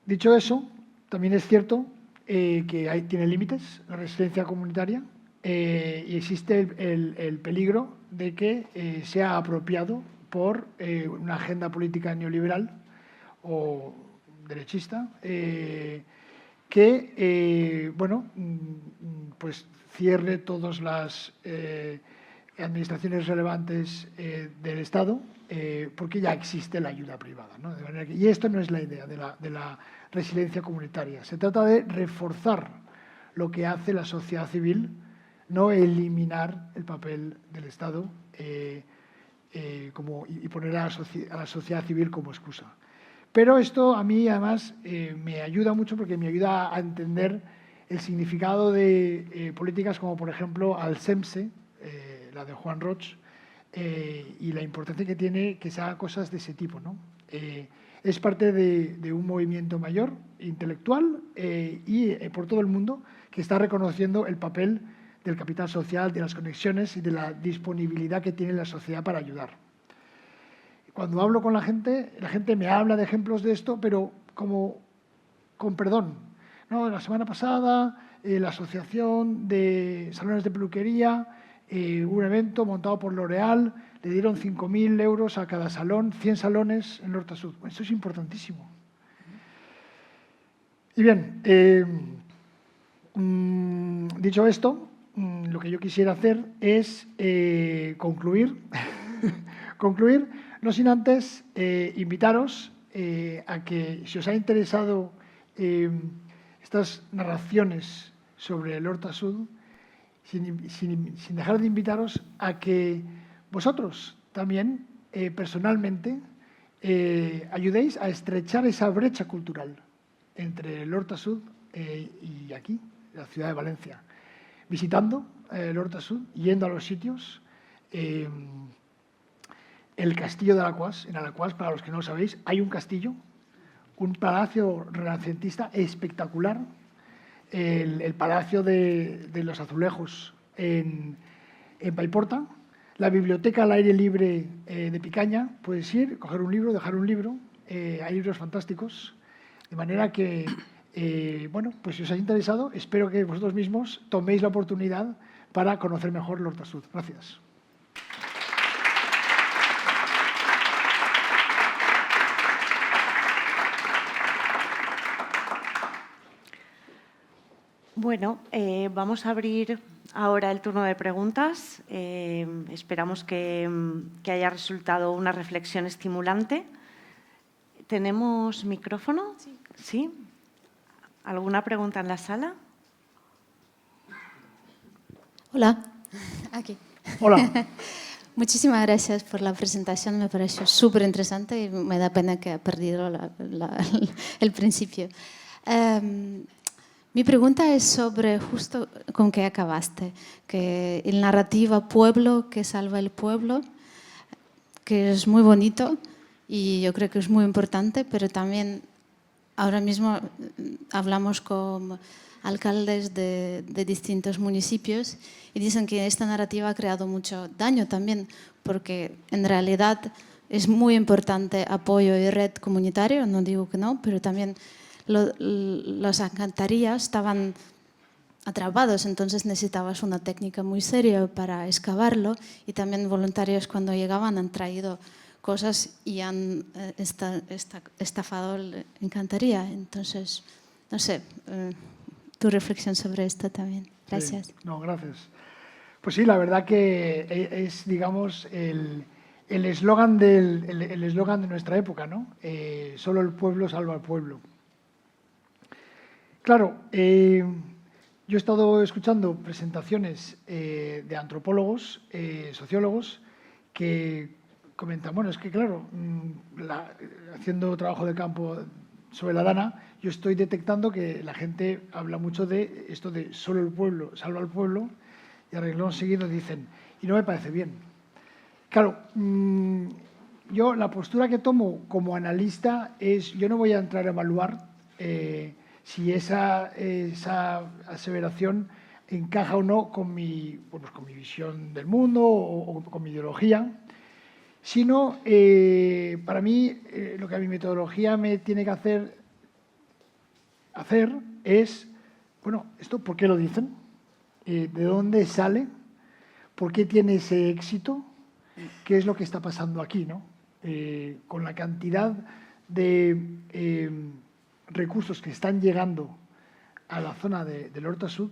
Dicho eso, también es cierto que tiene límites la resiliencia comunitaria y existe el peligro de que sea apropiado por una agenda política neoliberal o derechista que, pues cierre todas las administraciones relevantes del Estado, porque ya existe la ayuda privada, ¿no? De manera que, y esto no es la idea de la resiliencia comunitaria. Se trata de reforzar lo que hace la sociedad civil, no eliminar el papel del Estado y poner a la sociedad civil como excusa. Pero esto a mí, además, me ayuda mucho porque me ayuda a entender el significado de políticas como, por ejemplo, Alcemse, la de Juan Roch, y la importancia que tiene que se hagan cosas de ese tipo, ¿no? Es parte de un movimiento mayor, intelectual, y por todo el mundo, que está reconociendo el papel del capital social, de las conexiones y de la disponibilidad que tiene la sociedad para ayudar. Cuando hablo con la gente me habla de ejemplos de esto, pero como con perdón. ¿No? La semana pasada, la Asociación de Salones de Peluquería, un evento montado por L'Oréal, le dieron 5.000 euros a cada salón, 100 salones en L'Horta Sud. Eso es importantísimo. Y bien, dicho esto, lo que yo quisiera hacer es concluir, no sin antes invitaros a que, si os ha interesado estas narraciones sobre el L'Horta Sud, sin dejar de invitaros a que vosotros también, personalmente, ayudéis a estrechar esa brecha cultural entre el L'Horta Sud y aquí, la ciudad de Valencia. Visitando el L'Horta Sud, yendo a los sitios, el castillo de Alaquàs. En Alaquàs, para los que no lo sabéis, hay un castillo, un palacio renacentista espectacular, el palacio de los azulejos en Paiporta, la biblioteca al aire libre de Picaña. Puedes ir, coger un libro, dejar un libro, hay libros fantásticos, de manera que, pues si os ha interesado, espero que vosotros mismos toméis la oportunidad para conocer mejor L'Horta Sud. Gracias. Bueno, vamos a abrir ahora el turno de preguntas. Esperamos que haya resultado una reflexión estimulante. ¿Tenemos micrófono? Sí. ¿Sí? ¿Alguna pregunta en la sala? Hola, aquí. Hola. Muchísimas gracias por la presentación, me pareció súper interesante y me da pena que ha perdido el principio. Mi pregunta es sobre justo con que acabaste, que el narrativa pueblo que salva el pueblo, que es muy bonito y yo creo que es muy importante, pero también ahora mismo hablamos con alcaldes de distintos municipios y dicen que esta narrativa ha creado mucho daño también, porque en realidad es muy importante apoyo y red comunitario, no digo que no, pero también las alcantarillas estaban atrapados, entonces necesitabas una técnica muy seria para excavarlo y también voluntarios cuando llegaban han traído cosas y han estafado la alcantarilla. Entonces, no sé, tu reflexión sobre esto también. Gracias. Sí, no, gracias. Pues sí, la verdad que es, digamos, el eslogan de nuestra época, ¿no? Solo el pueblo salva al pueblo. Claro, yo he estado escuchando presentaciones de antropólogos, sociólogos, que comentan, bueno, es que claro, haciendo trabajo de campo sobre la Dana, yo estoy detectando que la gente habla mucho de esto de solo el pueblo salva al pueblo, y a renglón seguido dicen, y no me parece bien. Claro, yo la postura que tomo como analista es, yo no voy a entrar a evaluar si esa aseveración encaja o no con mi visión del mundo o con mi ideología, sino para mí lo que a mi metodología me tiene que hacer es, bueno, ¿esto por qué lo dicen? ¿De dónde sale? ¿Por qué tiene ese éxito? ¿Qué es lo que está pasando aquí, ¿no? Con la cantidad de recursos que están llegando a la zona del Horta Sud.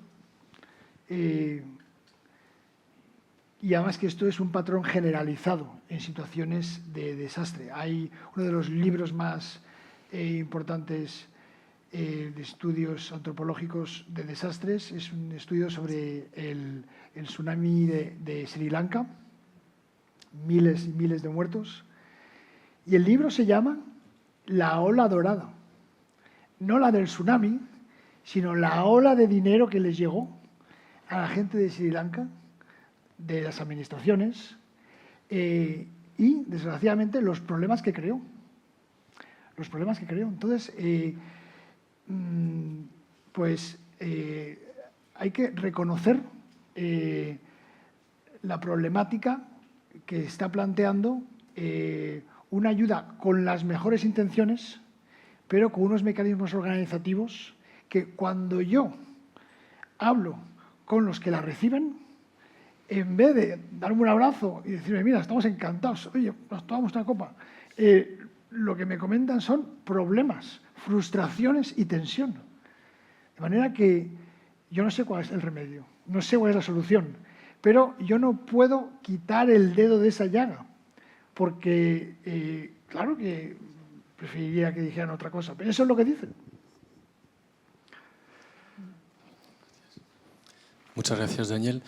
Y además que esto es un patrón generalizado en situaciones de desastre. Hay uno de los libros más importantes de estudios antropológicos de desastres, es un estudio sobre el tsunami de Sri Lanka, miles y miles de muertos. Y el libro se llama La ola dorada. No la del tsunami, sino la ola de dinero que les llegó a la gente de Sri Lanka, de las administraciones, y, desgraciadamente, los problemas que creó. Los problemas que creó. Entonces, hay que reconocer la problemática que está planteando una ayuda con las mejores intenciones, pero con unos mecanismos organizativos que cuando yo hablo con los que la reciben, en vez de darme un abrazo y decirme, mira, estamos encantados, oye, nos tomamos una copa, lo que me comentan son problemas, frustraciones y tensión. De manera que yo no sé cuál es el remedio, no sé cuál es la solución, pero yo no puedo quitar el dedo de esa llaga, porque claro que preferiría que dijeran otra cosa, pero eso es lo que dicen. Muchas gracias, Daniel.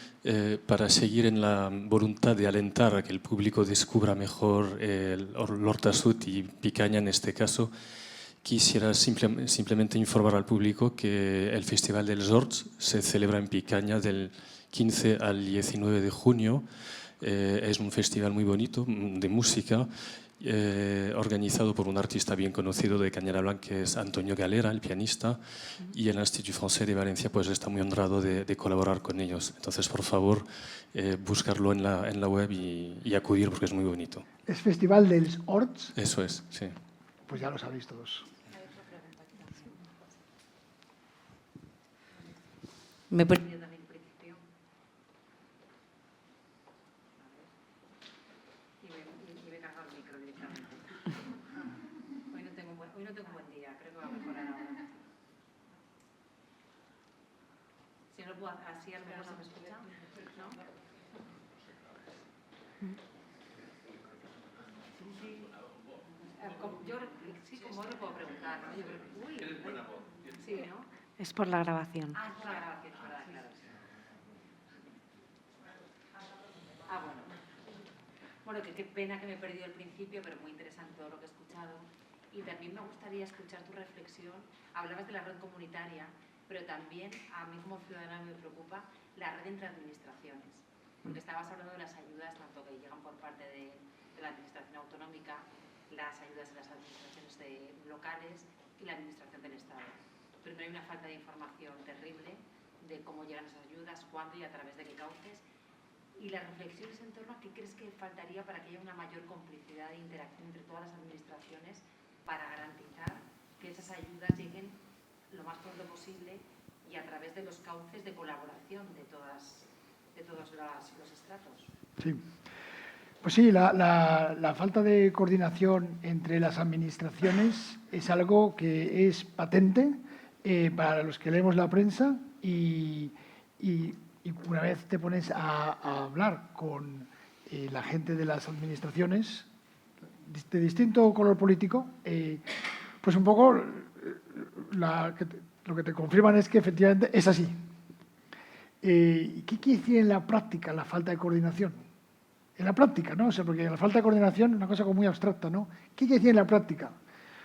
Para seguir en la voluntad de alentar a que el público descubra mejor el Horta Sud y Picaña en este caso, quisiera simplemente informar al público que el Festival dels Horts se celebra en Picaña del 15 al 19 de junio. Es un festival muy bonito de música, organizado por un artista bien conocido de Cañada Blanca, que es Antonio Galera, el pianista, y el Institut Français de Valencia pues está muy honrado de colaborar con ellos. Entonces, por favor, buscarlo en la web y acudir porque es muy bonito. ¿Es Festival dels Horts? Eso es, sí. Pues ya lo sabéis todos. Me he perdido también el principio. Y me he cargado el micro directamente. Hoy no tengo un buen día, creo que va a mejorar ahora. Si no lo puedo hacer así, a lo mejor se me escucha. ¿No? Sí, con vos lo puedo preguntar, ¿no? Yo creo que, sí, ¿no? Es por la grabación. Ah, es por la grabación, es verdad, claro. Bueno. Bueno, que qué pena que me he perdido el principio, pero muy interesante todo lo que he escuchado. Y también me gustaría escuchar tu reflexión. Hablabas de la red comunitaria, pero también a mí como ciudadana me preocupa la red entre administraciones. Porque estabas hablando de las ayudas, tanto que llegan por parte de la administración autonómica, las ayudas de las administraciones locales y la administración del Estado. Pero no hay una falta de información terrible de cómo llegan esas ayudas, cuándo y a través de qué cauces. Y las reflexiones en torno a qué crees que faltaría para que haya una mayor complicidad e interacción entre todas las administraciones para garantizar que esas ayudas lleguen lo más pronto posible y a través de los cauces de colaboración de todos los estratos. Sí. Pues sí, la falta de coordinación entre las administraciones es algo que es patente para los que leemos la prensa y una vez te pones a hablar con la gente de las administraciones de distinto color político, pues un poco lo que te confirman es que efectivamente es así. ¿Qué quiere decir en la práctica la falta de coordinación? En la práctica, ¿no? O sea, porque la falta de coordinación es una cosa como muy abstracta, ¿no? ¿Qué quiere decir en la práctica?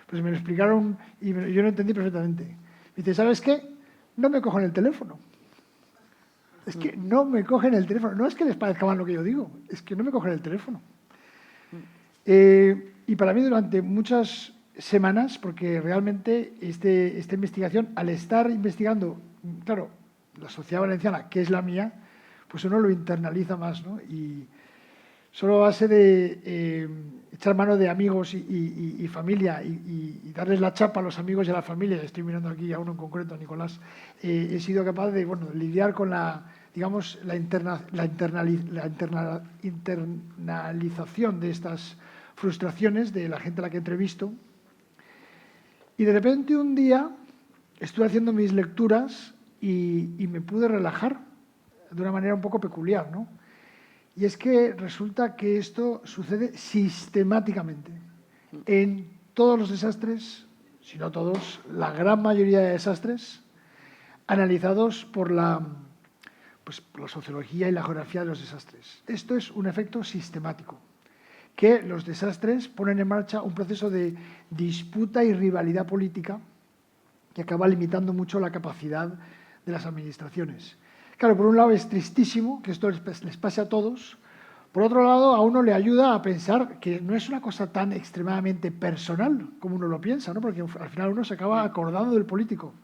Pues me lo explicaron y yo lo entendí perfectamente. Me dice, ¿sabes qué? No me cogen el teléfono. Es que no me cogen el teléfono. No es que les parezca mal lo que yo digo, es que no me cogen el teléfono. Y para mí durante muchas semanas, porque realmente esta investigación, al estar investigando, claro, la sociedad valenciana, que es la mía, pues uno lo internaliza más, ¿no? Y solo a base de echar mano de amigos y familia y darles la chapa a los amigos y a la familia, estoy mirando aquí a uno en concreto, a Nicolás, he sido capaz de lidiar con la internalización de estas frustraciones de la gente a la que entrevisto. Y de repente un día estuve haciendo mis lecturas y me pude relajar de una manera un poco peculiar, ¿no? Y es que resulta que esto sucede sistemáticamente en todos los desastres, si no todos, la gran mayoría de desastres analizados por por la sociología y la geografía de los desastres. Esto es un efecto sistemático, que los desastres ponen en marcha un proceso de disputa y rivalidad política que acaba limitando mucho la capacidad de las administraciones. Claro, por un lado es tristísimo que esto les pase a todos. Por otro lado, a uno le ayuda a pensar que no es una cosa tan extremadamente personal como uno lo piensa, ¿no? Porque al final uno se acaba acordando del político,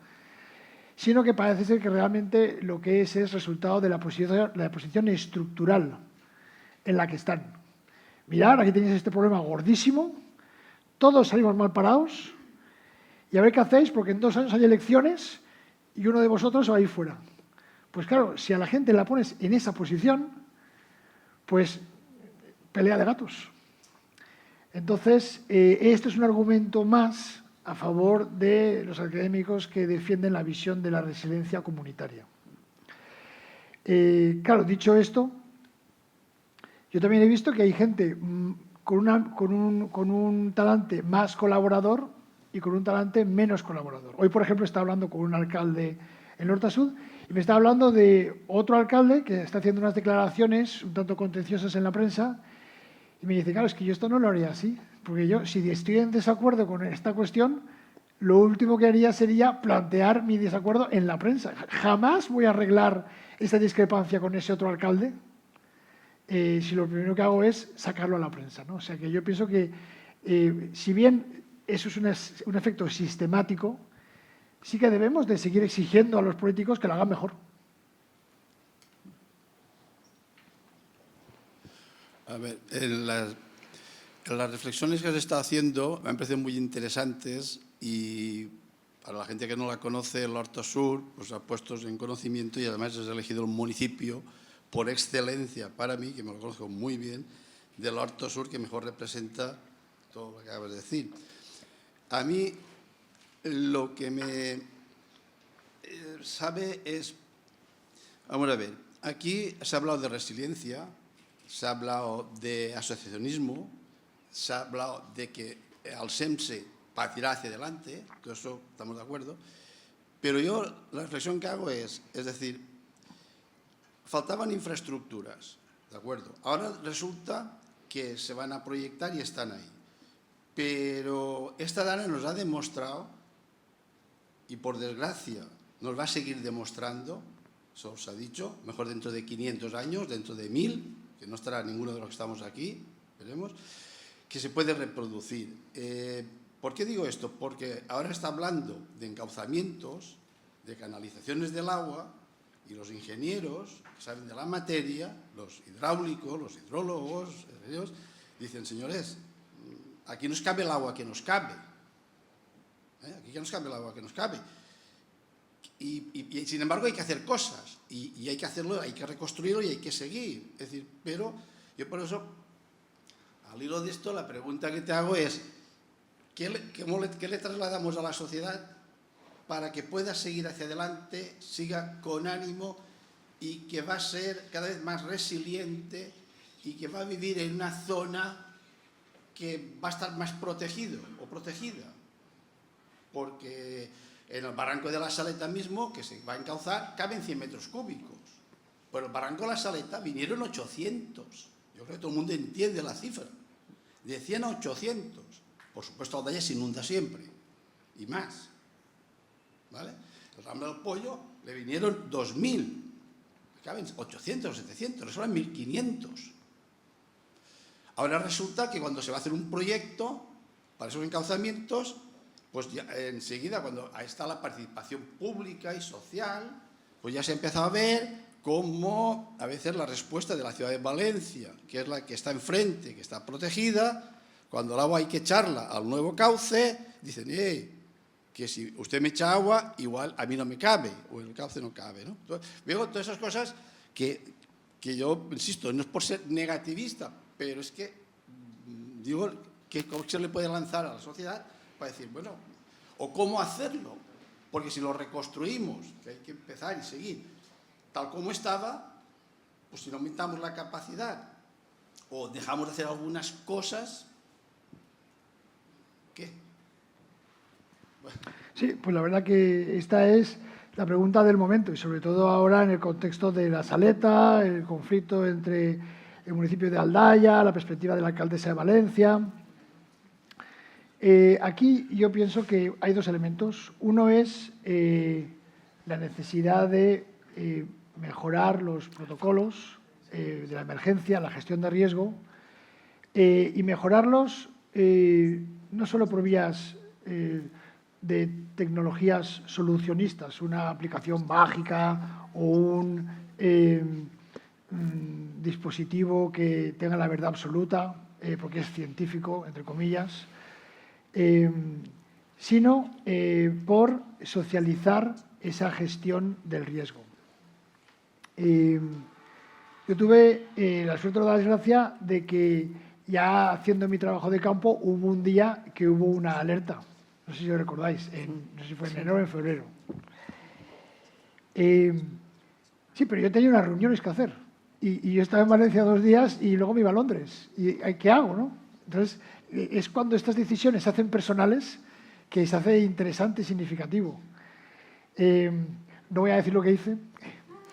sino que parece ser que realmente lo que es resultado de la posición estructural en la que están. Mirad, aquí tenéis este problema gordísimo, todos salimos mal parados, y a ver qué hacéis, porque en 2 años hay elecciones y uno de vosotros se va a ir fuera. Pues claro, si a la gente la pones en esa posición, pues pelea de gatos. Entonces, este es un argumento más a favor de los académicos que defienden la visión de la resiliencia comunitaria. Claro, dicho esto, yo también he visto que hay gente con un talante más colaborador y con un talante menos colaborador. Hoy, por ejemplo, estaba hablando con un alcalde en Norte a Sud y me está hablando de otro alcalde que está haciendo unas declaraciones un tanto contenciosas en la prensa y me dice, claro, es que yo esto no lo haría así, porque yo, si estoy en desacuerdo con esta cuestión, lo último que haría sería plantear mi desacuerdo en la prensa. Jamás voy a arreglar esta discrepancia con ese otro alcalde si lo primero que hago es sacarlo a la prensa, ¿no? O sea que yo pienso que, si bien eso es un efecto sistemático, sí que debemos de seguir exigiendo a los políticos que lo hagan mejor. A ver, las reflexiones que has estado haciendo me han parecido muy interesantes y para la gente que no la conoce, el Horta Sur pues ha puesto en conocimiento y además has elegido el municipio por excelencia para mí, que me lo conozco muy bien, del Horta Sur, que mejor representa todo lo que acabas de decir. A mí lo que me sabe es, vamos a ver, aquí se ha hablado de resiliencia, se ha hablado de asociacionismo, se ha hablado de que al SEMSE partirá hacia adelante, todo eso estamos de acuerdo, pero yo la reflexión que hago es decir, faltaban infraestructuras, ¿de acuerdo? Ahora resulta que se van a proyectar y están ahí. Pero esta dana nos ha demostrado, y por desgracia nos va a seguir demostrando, eso os ha dicho, mejor dentro de 500 años, dentro de 1000, que no estará ninguno de los que estamos aquí, veremos, que se puede reproducir. ¿Por qué digo esto? Porque ahora está hablando de encauzamientos, de canalizaciones del agua, y los ingenieros que saben de la materia, los hidráulicos, los hidrólogos, ellos dicen, señores, aquí nos cabe el agua que nos cabe. Aquí ya nos cabe el agua que nos cabe. Y sin embargo hay que hacer cosas. Y hay que hacerlo, hay que reconstruirlo y hay que seguir. Es decir, pero yo por eso, al hilo de esto, la pregunta que te hago es, ¿qué le trasladamos a la sociedad para que pueda seguir hacia adelante, siga con ánimo y que va a ser cada vez más resiliente y que va a vivir en una zona que va a estar más protegido o protegida? Porque en el barranco de la Saleta mismo, que se va a encauzar, caben 100 metros cúbicos. Pero el barranco de la Saleta vinieron 800. Yo creo que todo el mundo entiende la cifra. De 100 a 800. Por supuesto, Aldaya se inunda siempre. Y más. ¿Vale? El Rambla del Pollo le vinieron 2000. Caben 800, 700, eso eran 1500. Ahora resulta que cuando se va a hacer un proyecto para esos encauzamientos, pues ya enseguida, cuando está la participación pública y social, pues ya se ha empezado a ver cómo a veces la respuesta de la ciudad de Valencia, que es la que está enfrente, que está protegida, cuando el agua hay que echarla al nuevo cauce, dicen, que si usted me echa agua, igual a mí no me cabe, o el cauce no cabe, ¿no? Entonces, veo todas esas cosas que yo, insisto, no es por ser negativista, pero es que, digo, ¿qué se le puede lanzar a la sociedad para decir, bueno, o cómo hacerlo? Porque si lo reconstruimos, que hay que empezar y seguir, tal como estaba, pues si no aumentamos la capacidad o dejamos de hacer algunas cosas, ¿qué? Bueno. Sí, pues la verdad que esta es la pregunta del momento y sobre todo ahora en el contexto de la Saleta, el conflicto entre el municipio de Aldaya, la perspectiva de la alcaldesa de Valencia. Aquí yo pienso que hay dos elementos. Uno es la necesidad de mejorar los protocolos de la emergencia, la gestión de riesgo, y mejorarlos no solo por vías de tecnologías solucionistas, una aplicación mágica o un dispositivo que tenga la verdad absoluta, porque es científico, entre comillas, sino por socializar esa gestión del riesgo. Yo tuve la suerte o la desgracia de que ya haciendo mi trabajo de campo hubo un día que hubo una alerta. No sé si os recordáis, no sé si fue en enero o en febrero. Sí, pero yo tenía unas reuniones que hacer. Y yo estaba en Valencia 2 días y luego me iba a Londres. ¿Y qué hago, no? Entonces, es cuando estas decisiones se hacen personales que se hace interesante y significativo. No voy a decir lo que hice,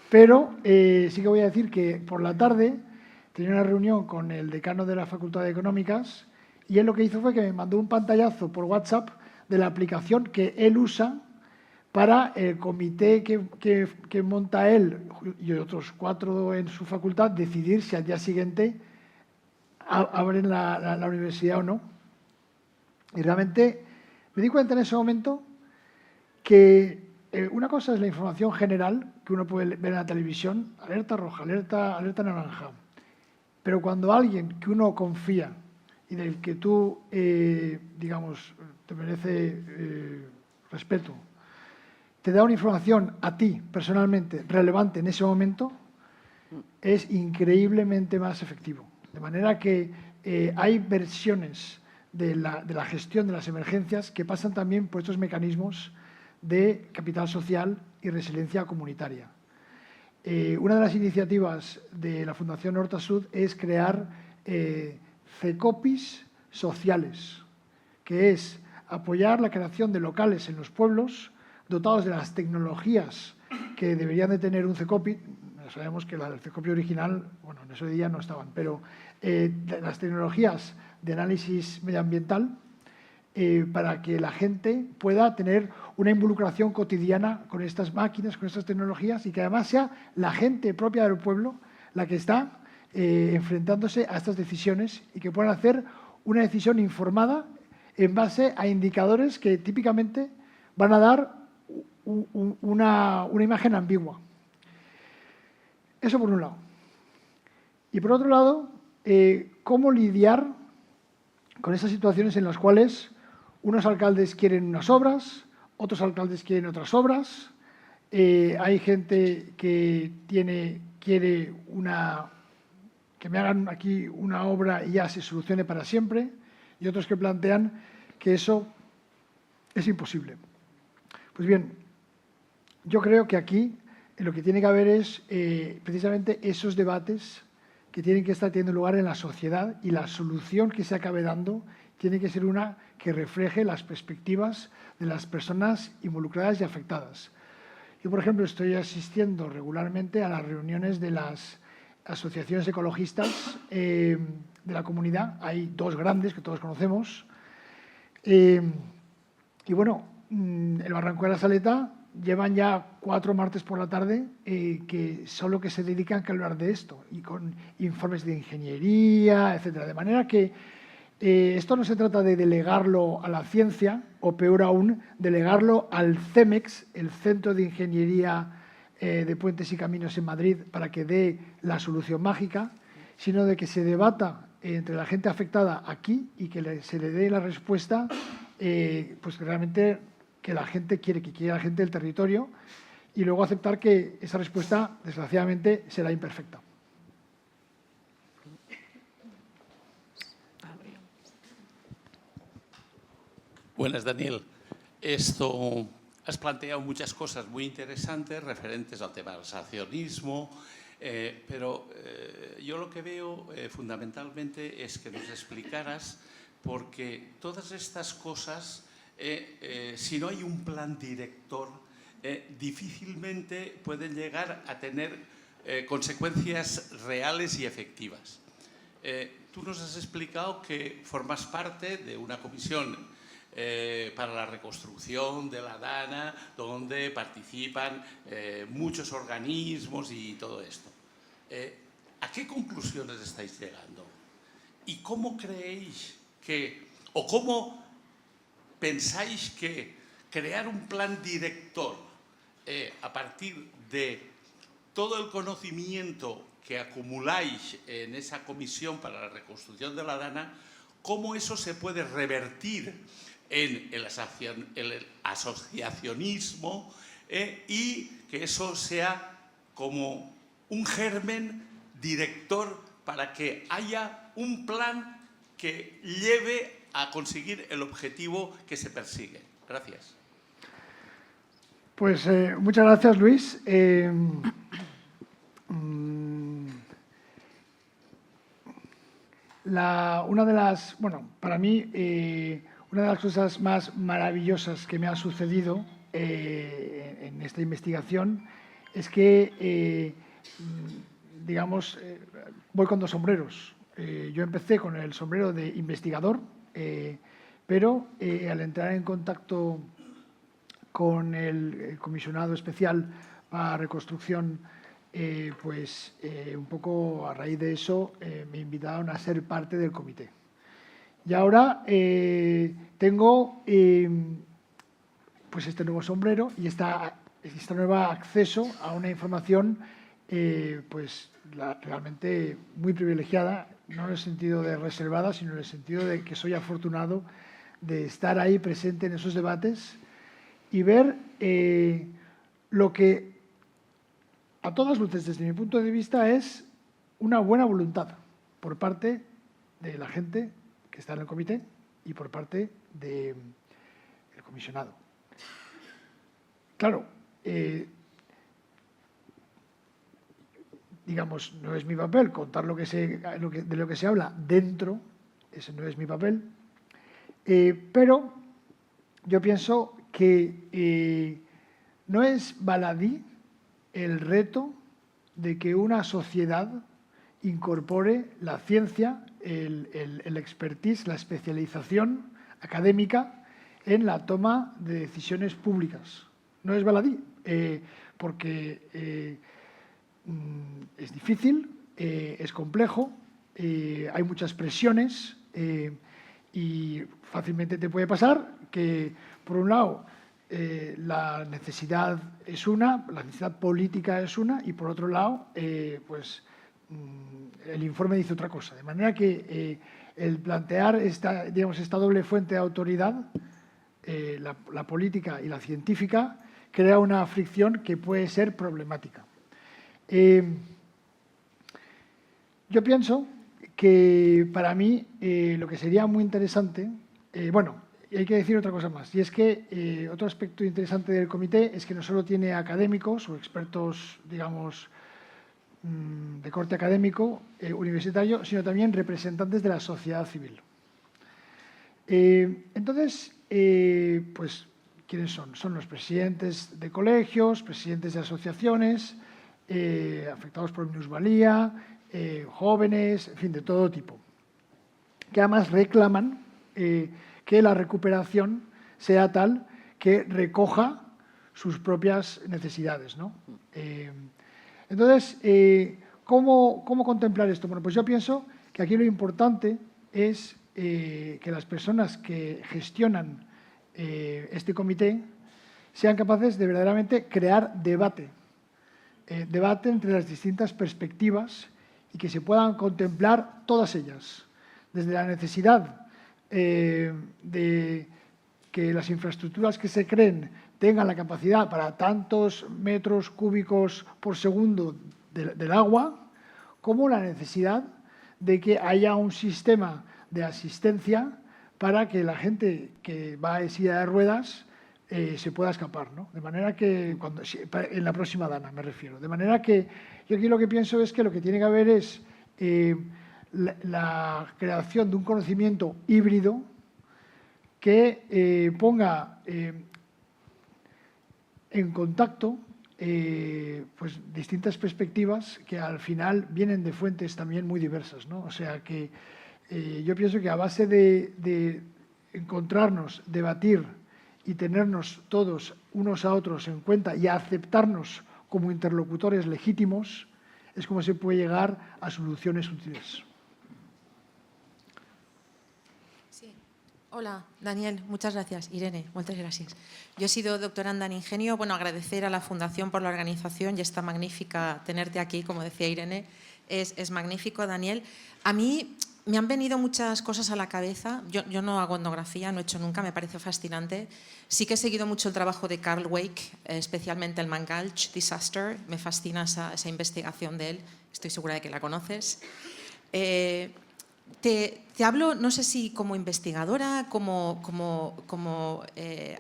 pero sí que voy a decir que por la tarde tenía una reunión con el decano de la Facultad de Económicas y él lo que hizo fue que me mandó un pantallazo por WhatsApp de la aplicación que él usa para el comité que monta él y otros 4 en su facultad decidir si al día siguiente abren la universidad o no. Y realmente me di cuenta en ese momento que una cosa es la información general que uno puede ver en la televisión, alerta roja, alerta naranja, pero cuando alguien que uno confía y del que tú, digamos, te merece respeto, te da una información a ti personalmente relevante en ese momento, es increíblemente más efectivo. De manera que hay versiones de la gestión de las emergencias que pasan también por estos mecanismos de capital social y resiliencia comunitaria. Una de las iniciativas de la Fundación Horta-Sud es crear CECOPIs sociales, que es apoyar la creación de locales en los pueblos dotados de las tecnologías que deberían de tener un CECOPI. Sabemos que el CECOPI original, bueno, en ese día no estaban, pero las tecnologías de análisis medioambiental para que la gente pueda tener una involucración cotidiana con estas máquinas, con estas tecnologías y que además sea la gente propia del pueblo la que está enfrentándose a estas decisiones y que puedan hacer una decisión informada en base a indicadores que típicamente van a dar una imagen ambigua. Eso por un lado. Y por otro lado, cómo lidiar con esas situaciones en las cuales unos alcaldes quieren unas obras, otros alcaldes quieren otras obras, hay gente que quiere que me hagan aquí una obra y ya se solucione para siempre, y otros que plantean que eso es imposible. Pues bien, yo creo que aquí lo que tiene que haber es precisamente esos debates que tienen que estar teniendo lugar en la sociedad y la solución que se acabe dando tiene que ser una que refleje las perspectivas de las personas involucradas y afectadas. Yo, por ejemplo, estoy asistiendo regularmente a las reuniones de las asociaciones ecologistas de la comunidad. Hay 2 grandes que todos conocemos. Y bueno, el Barranco de la Saleta llevan ya 4 martes por la tarde que solo que se dedican a hablar de esto y con informes de ingeniería, etcétera. De manera que esto no se trata de delegarlo a la ciencia o, peor aún, delegarlo al CEMEX, el Centro de Ingeniería de Puentes y Caminos en Madrid, para que dé la solución mágica, sino de que se debata entre la gente afectada aquí y que se le dé la respuesta pues realmente que la gente quiere, que quiere la gente del territorio, y luego aceptar que esa respuesta, desgraciadamente, será imperfecta. Buenas, Daniel. has planteado muchas cosas muy interesantes referentes al tema del asociacionismo, pero yo lo que veo fundamentalmente es que nos explicaras, porque todas estas cosas, si no hay un plan director, difícilmente pueden llegar a tener consecuencias reales y efectivas. Tú nos has explicado que formas parte de una comisión para la reconstrucción de la Dana, donde participan muchos organismos y todo esto. ¿A qué conclusiones estáis llegando? ¿Y cómo creéis que, o cómo pensáis que crear un plan director a partir de todo el conocimiento que acumuláis en esa comisión para la reconstrucción de la Dana, cómo eso se puede revertir en el asociacionismo y que eso sea como un germen director para que haya un plan que lleve a conseguir el objetivo que se persigue? Gracias. Pues muchas gracias, Luis. Para mí, una de las cosas más maravillosas que me ha sucedido en esta investigación es que, voy con dos sombreros. Yo empecé con el sombrero de investigador, pero al entrar en contacto con el comisionado especial para reconstrucción, un poco a raíz de eso me invitaron a ser parte del comité. Y ahora tengo este nuevo sombrero y este nuevo acceso a una información realmente muy privilegiada, no en el sentido de reservada, sino en el sentido de que soy afortunado de estar ahí presente en esos debates y ver lo que a todas luces, desde mi punto de vista, es una buena voluntad por parte de la gente que está en el comité y por parte del comisionado. Claro, no es mi papel contar de lo que se habla dentro, ese no es mi papel, pero yo pienso que no es baladí el reto de que una sociedad incorpore la ciencia, el expertise, la especialización académica en la toma de decisiones públicas. No es baladí, porque es difícil, es complejo, hay muchas presiones y fácilmente te puede pasar que, por un lado, la necesidad es una, la necesidad política es una, y por otro lado, el informe dice otra cosa. De manera que el plantear esta doble fuente de autoridad, la política y la científica, crea una fricción que puede ser problemática. Yo pienso que para mí lo que sería muy interesante, y hay que decir otra cosa más, y es que otro aspecto interesante del comité es que no solo tiene académicos o expertos, de corte académico, universitario, sino también representantes de la sociedad civil. Entonces, ¿quiénes son? Son los presidentes de colegios, presidentes de asociaciones, afectados por minusvalía, jóvenes, en fin, de todo tipo, que además reclaman que la recuperación sea tal que recoja sus propias necesidades, ¿no? Entonces, ¿cómo contemplar esto? Bueno, pues yo pienso que aquí lo importante es que las personas que gestionan este comité sean capaces de verdaderamente crear debate entre las distintas perspectivas y que se puedan contemplar todas ellas, desde la necesidad de que las infraestructuras que se creen tengan la capacidad para tantos metros cúbicos por segundo del agua, como la necesidad de que haya un sistema de asistencia para que la gente que va en silla de ruedas se pueda escapar, ¿no? De manera que, en la próxima Dana me refiero, de manera que yo aquí lo que pienso es que lo que tiene que haber es la creación de un conocimiento híbrido que ponga en contacto pues distintas perspectivas que al final vienen de fuentes también muy diversas, ¿no? O sea que yo pienso que a base de encontrarnos, debatir y tenernos todos unos a otros en cuenta y aceptarnos como interlocutores legítimos, es como se puede llegar a soluciones útiles. Sí. Hola, Daniel, muchas gracias. Irene, muchas gracias. Yo he sido doctoranda en Ingenio. Bueno, agradecer a la Fundación por la organización y está magnífica tenerte aquí, como decía Irene. Es magnífico, Daniel. A mí me han venido muchas cosas a la cabeza. Yo no hago etnografía, no he hecho nunca, me parece fascinante. Sí que he seguido mucho el trabajo de Carl Wake, especialmente el Mangalch Disaster. Me fascina esa investigación de él. Estoy segura de que la conoces. Te hablo, no sé si como investigadora, como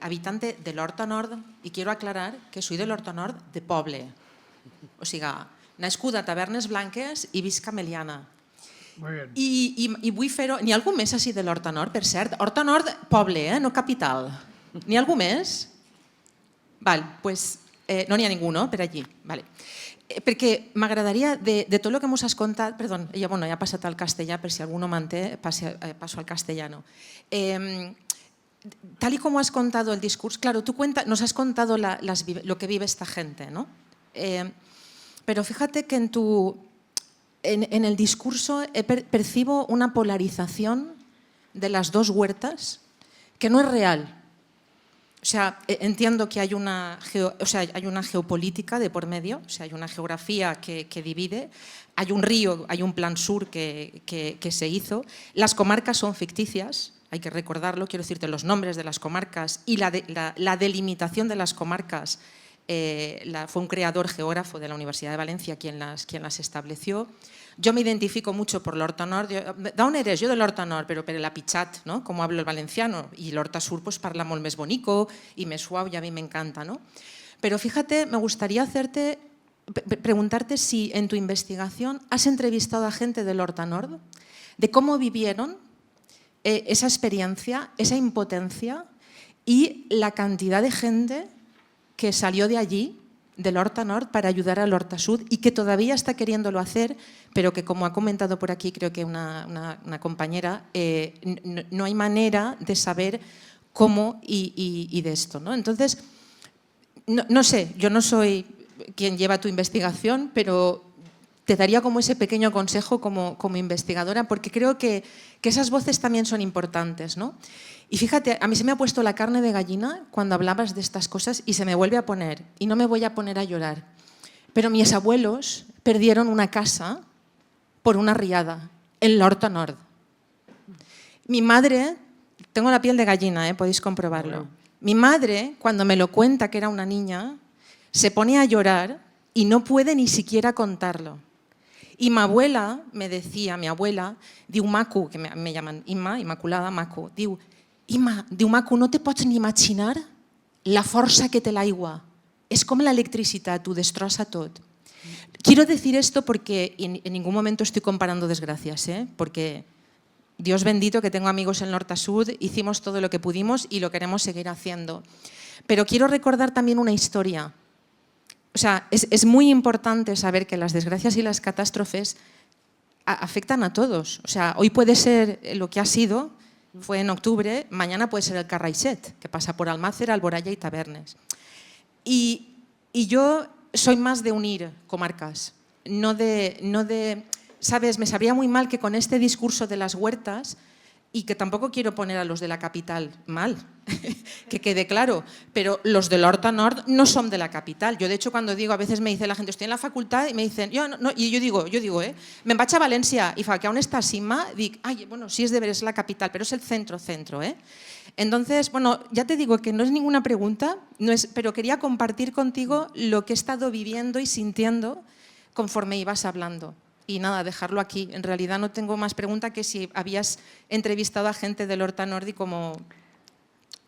habitante de l'Horta Nord, i quiero aclarar que soy de l'Horta Nord de poble. O sigui, nascuda a Tavernes Blanques i visc a Meliana. Muy bien. I vull fer-ho... N'hi ha algú més així de l'Horta Nord, per cert? Horta Nord, poble, no capital. N'hi ha algú més? Val, pues, no n'hi ha ningú, no? Per allí. Vale. Perquè m'agradaria, de tot el que ens has contat... Perdó, ja he passat al castellà, per si algú no m'entén, paso al castellano. Tal y como has contado el discurso, claro, tú nos has contado lo que vive esta gente, ¿no? Pero fíjate que en el discurso percibo una polarización de las dos huertas que no es real. O sea, entiendo que hay una geopolítica de por medio, o sea, hay una geografía que divide, hay un río, hay un plan sur que se hizo, las comarcas son ficticias, hay que recordarlo, quiero decirte los nombres de las comarcas y la delimitación de las comarcas fue un creador geógrafo de la Universidad de Valencia quien las estableció. Yo me identifico mucho por l'Horta Nord. ¿D'on eres? Yo de l'Horta Nord, pero per l'Apichat, ¿no? Como hablo el valenciano. Y l'Horta Sur pues parla molt més bonico y més suau y a mí me encanta, ¿no? Pero fíjate, me gustaría preguntarte si en tu investigación has entrevistado a gente de l'Horta Nord, de cómo vivieron esa experiencia, esa impotencia y la cantidad de gente que salió de allí, del Horta Nord, para ayudar al Horta Sud y que todavía está queriéndolo hacer, pero que, como ha comentado por aquí, creo que una compañera, no hay manera de saber cómo y de esto, ¿no? Entonces, no sé, yo no soy quien lleva tu investigación, pero te daría como ese pequeño consejo como investigadora, porque creo que esas voces también son importantes, ¿no? Y fíjate, a mí se me ha puesto la carne de gallina cuando hablabas de estas cosas y se me vuelve a poner, y no me voy a poner a llorar. Pero mis abuelos perdieron una casa por una riada en l'Horta Nord. Mi madre, tengo la piel de gallina, podéis comprobarlo. Mi madre, cuando me lo cuenta que era una niña, se pone a llorar y no puede ni siquiera contarlo. Y mi abuela me decía, diu, Macu, que me llaman Imma, Inmaculada, Macu, diu, Macu, no te pots ni imaginar la força que té l'aigua. Es como la electricidad, tú destroza todo. Quiero decir esto porque en ningún momento estoy comparando desgracias, porque Dios bendito que tengo amigos en l'Horta Sud, hicimos todo lo que pudimos y lo queremos seguir haciendo. Pero quiero recordar también una historia. O sea, es muy importante saber que las desgracias y las catástrofes afectan a todos. O sea, hoy puede ser lo que ha sido, fue en octubre, mañana puede ser el Carraixet, que pasa por Almácera, Alboraya y Tavernes. Y yo soy más de unir comarcas, no de, ¿sabes? Me sabría muy mal que con este discurso de las huertas, y que tampoco quiero poner a los de la capital mal, que quede claro, pero los de l'Horta Nord no son de la capital. Yo, de hecho, cuando digo, a veces me dice la gente, estoy en la facultad, y me dicen, y yo digo, me vaig a Valencia, y fa, que aún está Sima, dic, ay, bueno, sí es de ver, es la capital, pero es el centro, Entonces, bueno, ya te digo que no es ninguna pregunta, pero quería compartir contigo lo que he estado viviendo y sintiendo conforme ibas hablando. Y nada, dejarlo aquí. En realidad no tengo más pregunta que si habías entrevistado a gente del l'Horta Nord y cómo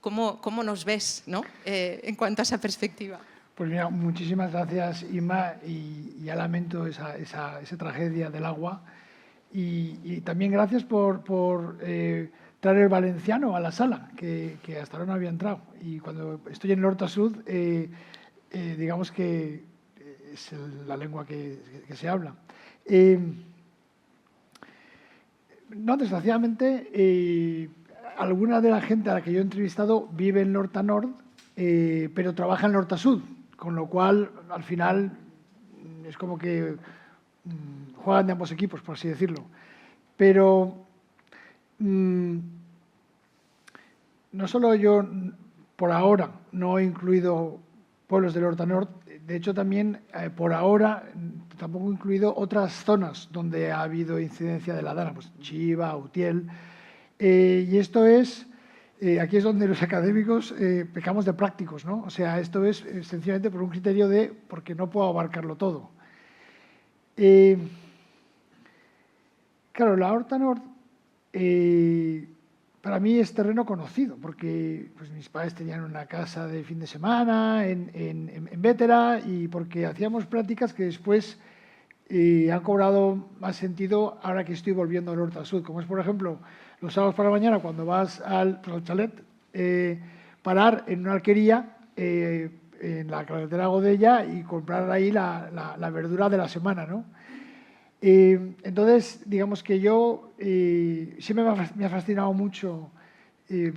¿Cómo nos ves, ¿no? En cuanto a esa perspectiva? Pues mira, muchísimas gracias, Inma, y ya lamento esa tragedia del agua. Y también gracias por traer el valenciano a la sala, que hasta ahora no había entrado. Y cuando estoy en el Horta Sud, digamos que es la lengua que se habla. No, desgraciadamente, alguna de la gente a la que yo he entrevistado vive en Horta Nord, pero trabaja en Horta Sud, con lo cual, al final, es como que juegan de ambos equipos, por así decirlo. Pero no solo yo, por ahora, no he incluido pueblos del Horta Nord, de hecho también, por ahora, tampoco he incluido otras zonas donde ha habido incidencia de la dana, pues Chiva, Utiel. Y esto es, aquí es donde los académicos pecamos de prácticos, ¿no? O sea, esto es sencillamente por un criterio de, porque no puedo abarcarlo todo. Claro, la Horta Nord para mí es terreno conocido, porque pues, mis padres tenían una casa de fin de semana en Bétera y porque hacíamos prácticas que después han cobrado más sentido ahora que estoy volviendo al Horta Sud, como es, por ejemplo, los sábados por la mañana cuando vas al chalet, parar en una alquería en la carretera Godella y comprar ahí la verdura de la semana, ¿no? Entonces, digamos que yo siempre me ha fascinado mucho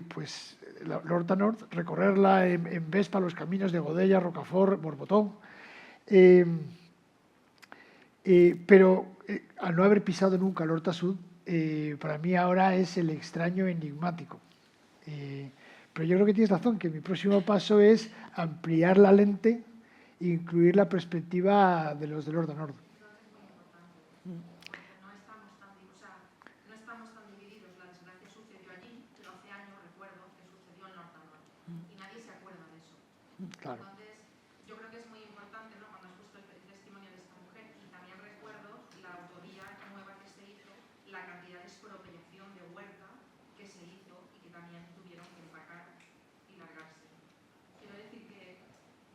pues, la Horta Nord, recorrerla en Vespa, los caminos de Godella, Rocafort, Borbotón. Pero al no haber pisado nunca el Horta Sud, para mí ahora es el extraño enigmático. Pero yo creo que tienes razón, que mi próximo paso es ampliar la lente e incluir la perspectiva de los del Horta Nord. Claro. Entonces, yo creo que es muy importante, ¿no?, cuando has puesto el testimonio de esta mujer, y también recuerdo la autoría nueva que se hizo, la cantidad de expropiación de huerta que se hizo y que también tuvieron que empacar y largarse. Quiero decir que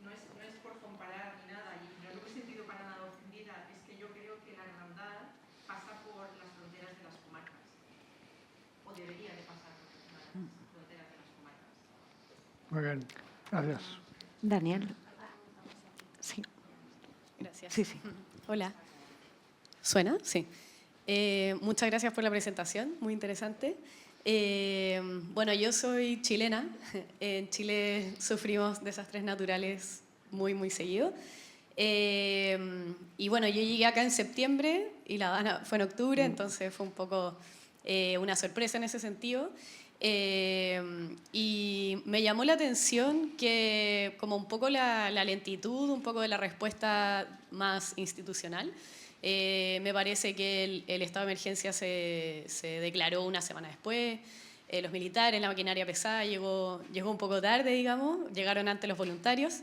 no es por comparar ni nada, y no me he sentido para nada ofendida, es que yo creo que la hermandad pasa por las fronteras de las comarcas, o debería de pasar por las fronteras de las comarcas. Muy bien, gracias. Daniel. Sí. Gracias. Sí, sí. Hola. ¿Suena? Sí. Muchas gracias por la presentación, muy interesante. Bueno, yo soy chilena. En Chile sufrimos desastres naturales muy, muy seguido. Y bueno, yo llegué acá en septiembre y la dana fue en octubre, entonces fue un poco una sorpresa en ese sentido. Y me llamó la atención que como un poco la lentitud, un poco de la respuesta más institucional. Me parece que el estado de emergencia se declaró una semana después. Los militares, la maquinaria pesada llegó un poco tarde, digamos, llegaron antes los voluntarios.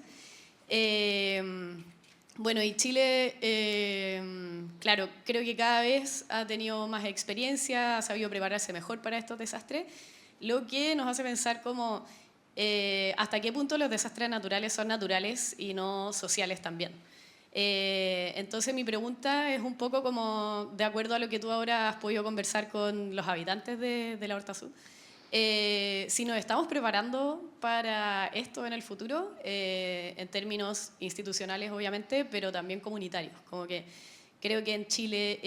Bueno, y Chile, claro, creo que cada vez ha tenido más experiencia, ha sabido prepararse mejor para estos desastres, lo que nos hace pensar como hasta qué punto los desastres naturales son naturales y no sociales también. Entonces mi pregunta es un poco como de acuerdo a lo que tú ahora has podido conversar con los habitantes de la Horta Sud, si nos estamos preparando para esto en el futuro, en términos institucionales obviamente, pero también comunitarios. Como que creo que en Chile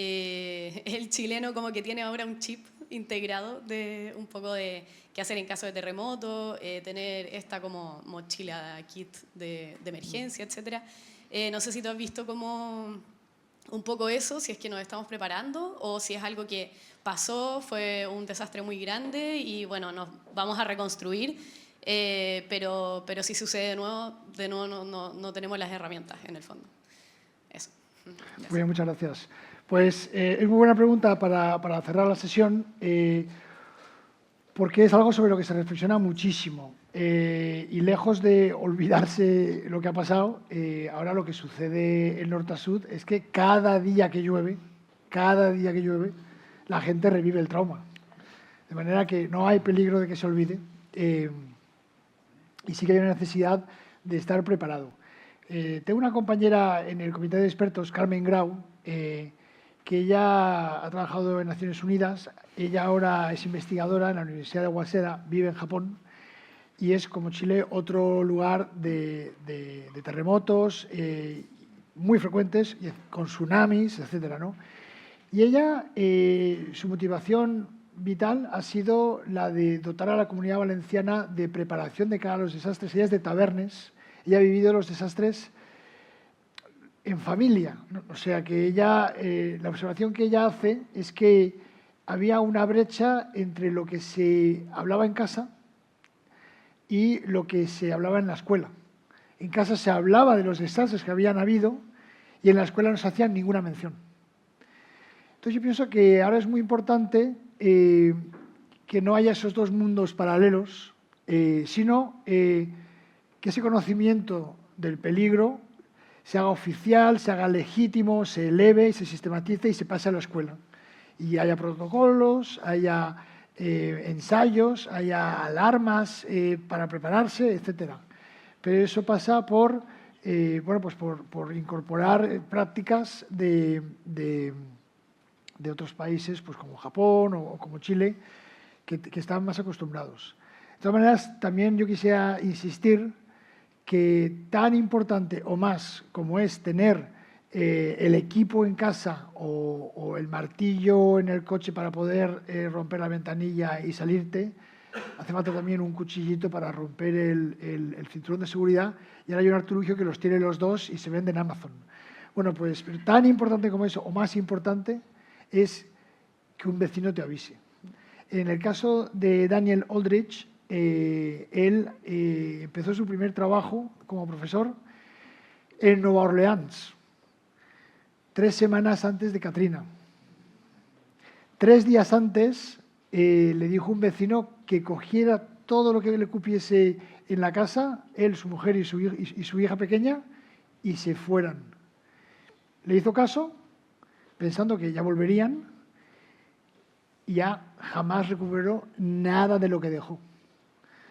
el chileno como que tiene ahora un chip integrado de un poco de qué hacer en caso de terremoto, tener esta como mochila, kit de emergencia, etc. No sé si tú has visto como un poco eso, si es que nos estamos preparando o si es algo que pasó, fue un desastre muy grande y bueno, nos vamos a reconstruir, pero si sucede de nuevo no tenemos las herramientas en el fondo. Eso. Muy bien, muchas gracias. Pues es muy buena pregunta para cerrar la sesión, porque es algo sobre lo que se reflexiona muchísimo. Y lejos de olvidarse lo que ha pasado, ahora lo que sucede en Horta Sud es que cada día que llueve, la gente revive el trauma. De manera que no hay peligro de que se olvide. y sí que hay una necesidad de estar preparado. Tengo una compañera en el comité de expertos, Carmen Grau, que ella ha trabajado en Naciones Unidas. Ella ahora es investigadora en la Universidad de Waseda, vive en Japón, y es, como Chile, otro lugar de terremotos muy frecuentes, con tsunamis, etcétera, ¿no? Y ella, su motivación vital ha sido la de dotar a la Comunidad Valenciana de preparación de cara a los desastres. Ella es de Tabernes, ella ha vivido los desastres en familia, ¿no? O sea que ella, la observación que ella hace es que había una brecha entre lo que se hablaba en casa y lo que se hablaba en la escuela. En casa se hablaba de los desastres que habían habido y en la escuela no se hacía ninguna mención. Entonces yo pienso que ahora es muy importante que no haya esos dos mundos paralelos, sino que ese conocimiento del peligro se haga oficial, se haga legítimo, se eleve y se sistematice y se pase a la escuela. Y haya protocolos, haya ensayos, haya alarmas para prepararse, etc. Pero eso pasa por, por incorporar prácticas de otros países, pues como Japón o como Chile, que están más acostumbrados. De todas maneras, también yo quisiera insistir que tan importante o más como es tener el equipo en casa o el martillo en el coche para poder romper la ventanilla y salirte, hace falta también un cuchillito para romper el cinturón de seguridad, y ahora hay un artilugio que los tiene los dos y se vende en Amazon. Bueno, pues tan importante como eso, o más importante, es que un vecino te avise. En el caso de Daniel Aldrich, él empezó su primer trabajo como profesor en Nueva Orleans, 3 semanas antes de Katrina. 3 días antes le dijo un vecino que cogiera todo lo que le cupiese en la casa, él, su mujer y su hija pequeña, y se fueran. Le hizo caso, pensando que ya volverían, y ya jamás recuperó nada de lo que dejó.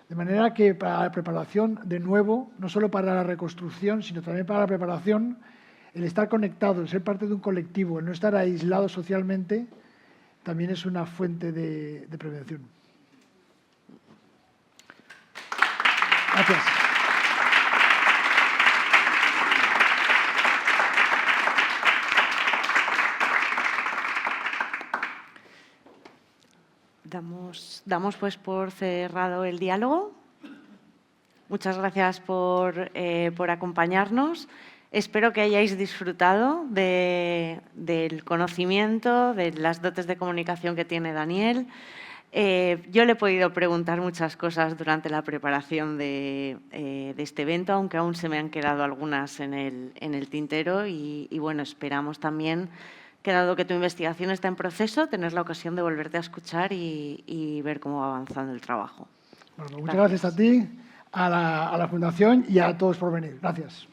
De manera que para la preparación, de nuevo, no solo para la reconstrucción, sino también para la preparación, el estar conectado, el ser parte de un colectivo, el no estar aislado socialmente, también es una fuente de prevención. Gracias. Damos pues por cerrado el diálogo. Muchas gracias por acompañarnos. Espero que hayáis disfrutado del conocimiento, de las dotes de comunicación que tiene Daniel. Yo le he podido preguntar muchas cosas durante la preparación de este evento, aunque aún se me han quedado algunas en el tintero y bueno, esperamos también que, dado que tu investigación está en proceso, tener la ocasión de volverte a escuchar y ver cómo va avanzando el trabajo. Bueno, muchas gracias a ti, a la Fundación y a todos por venir. Gracias.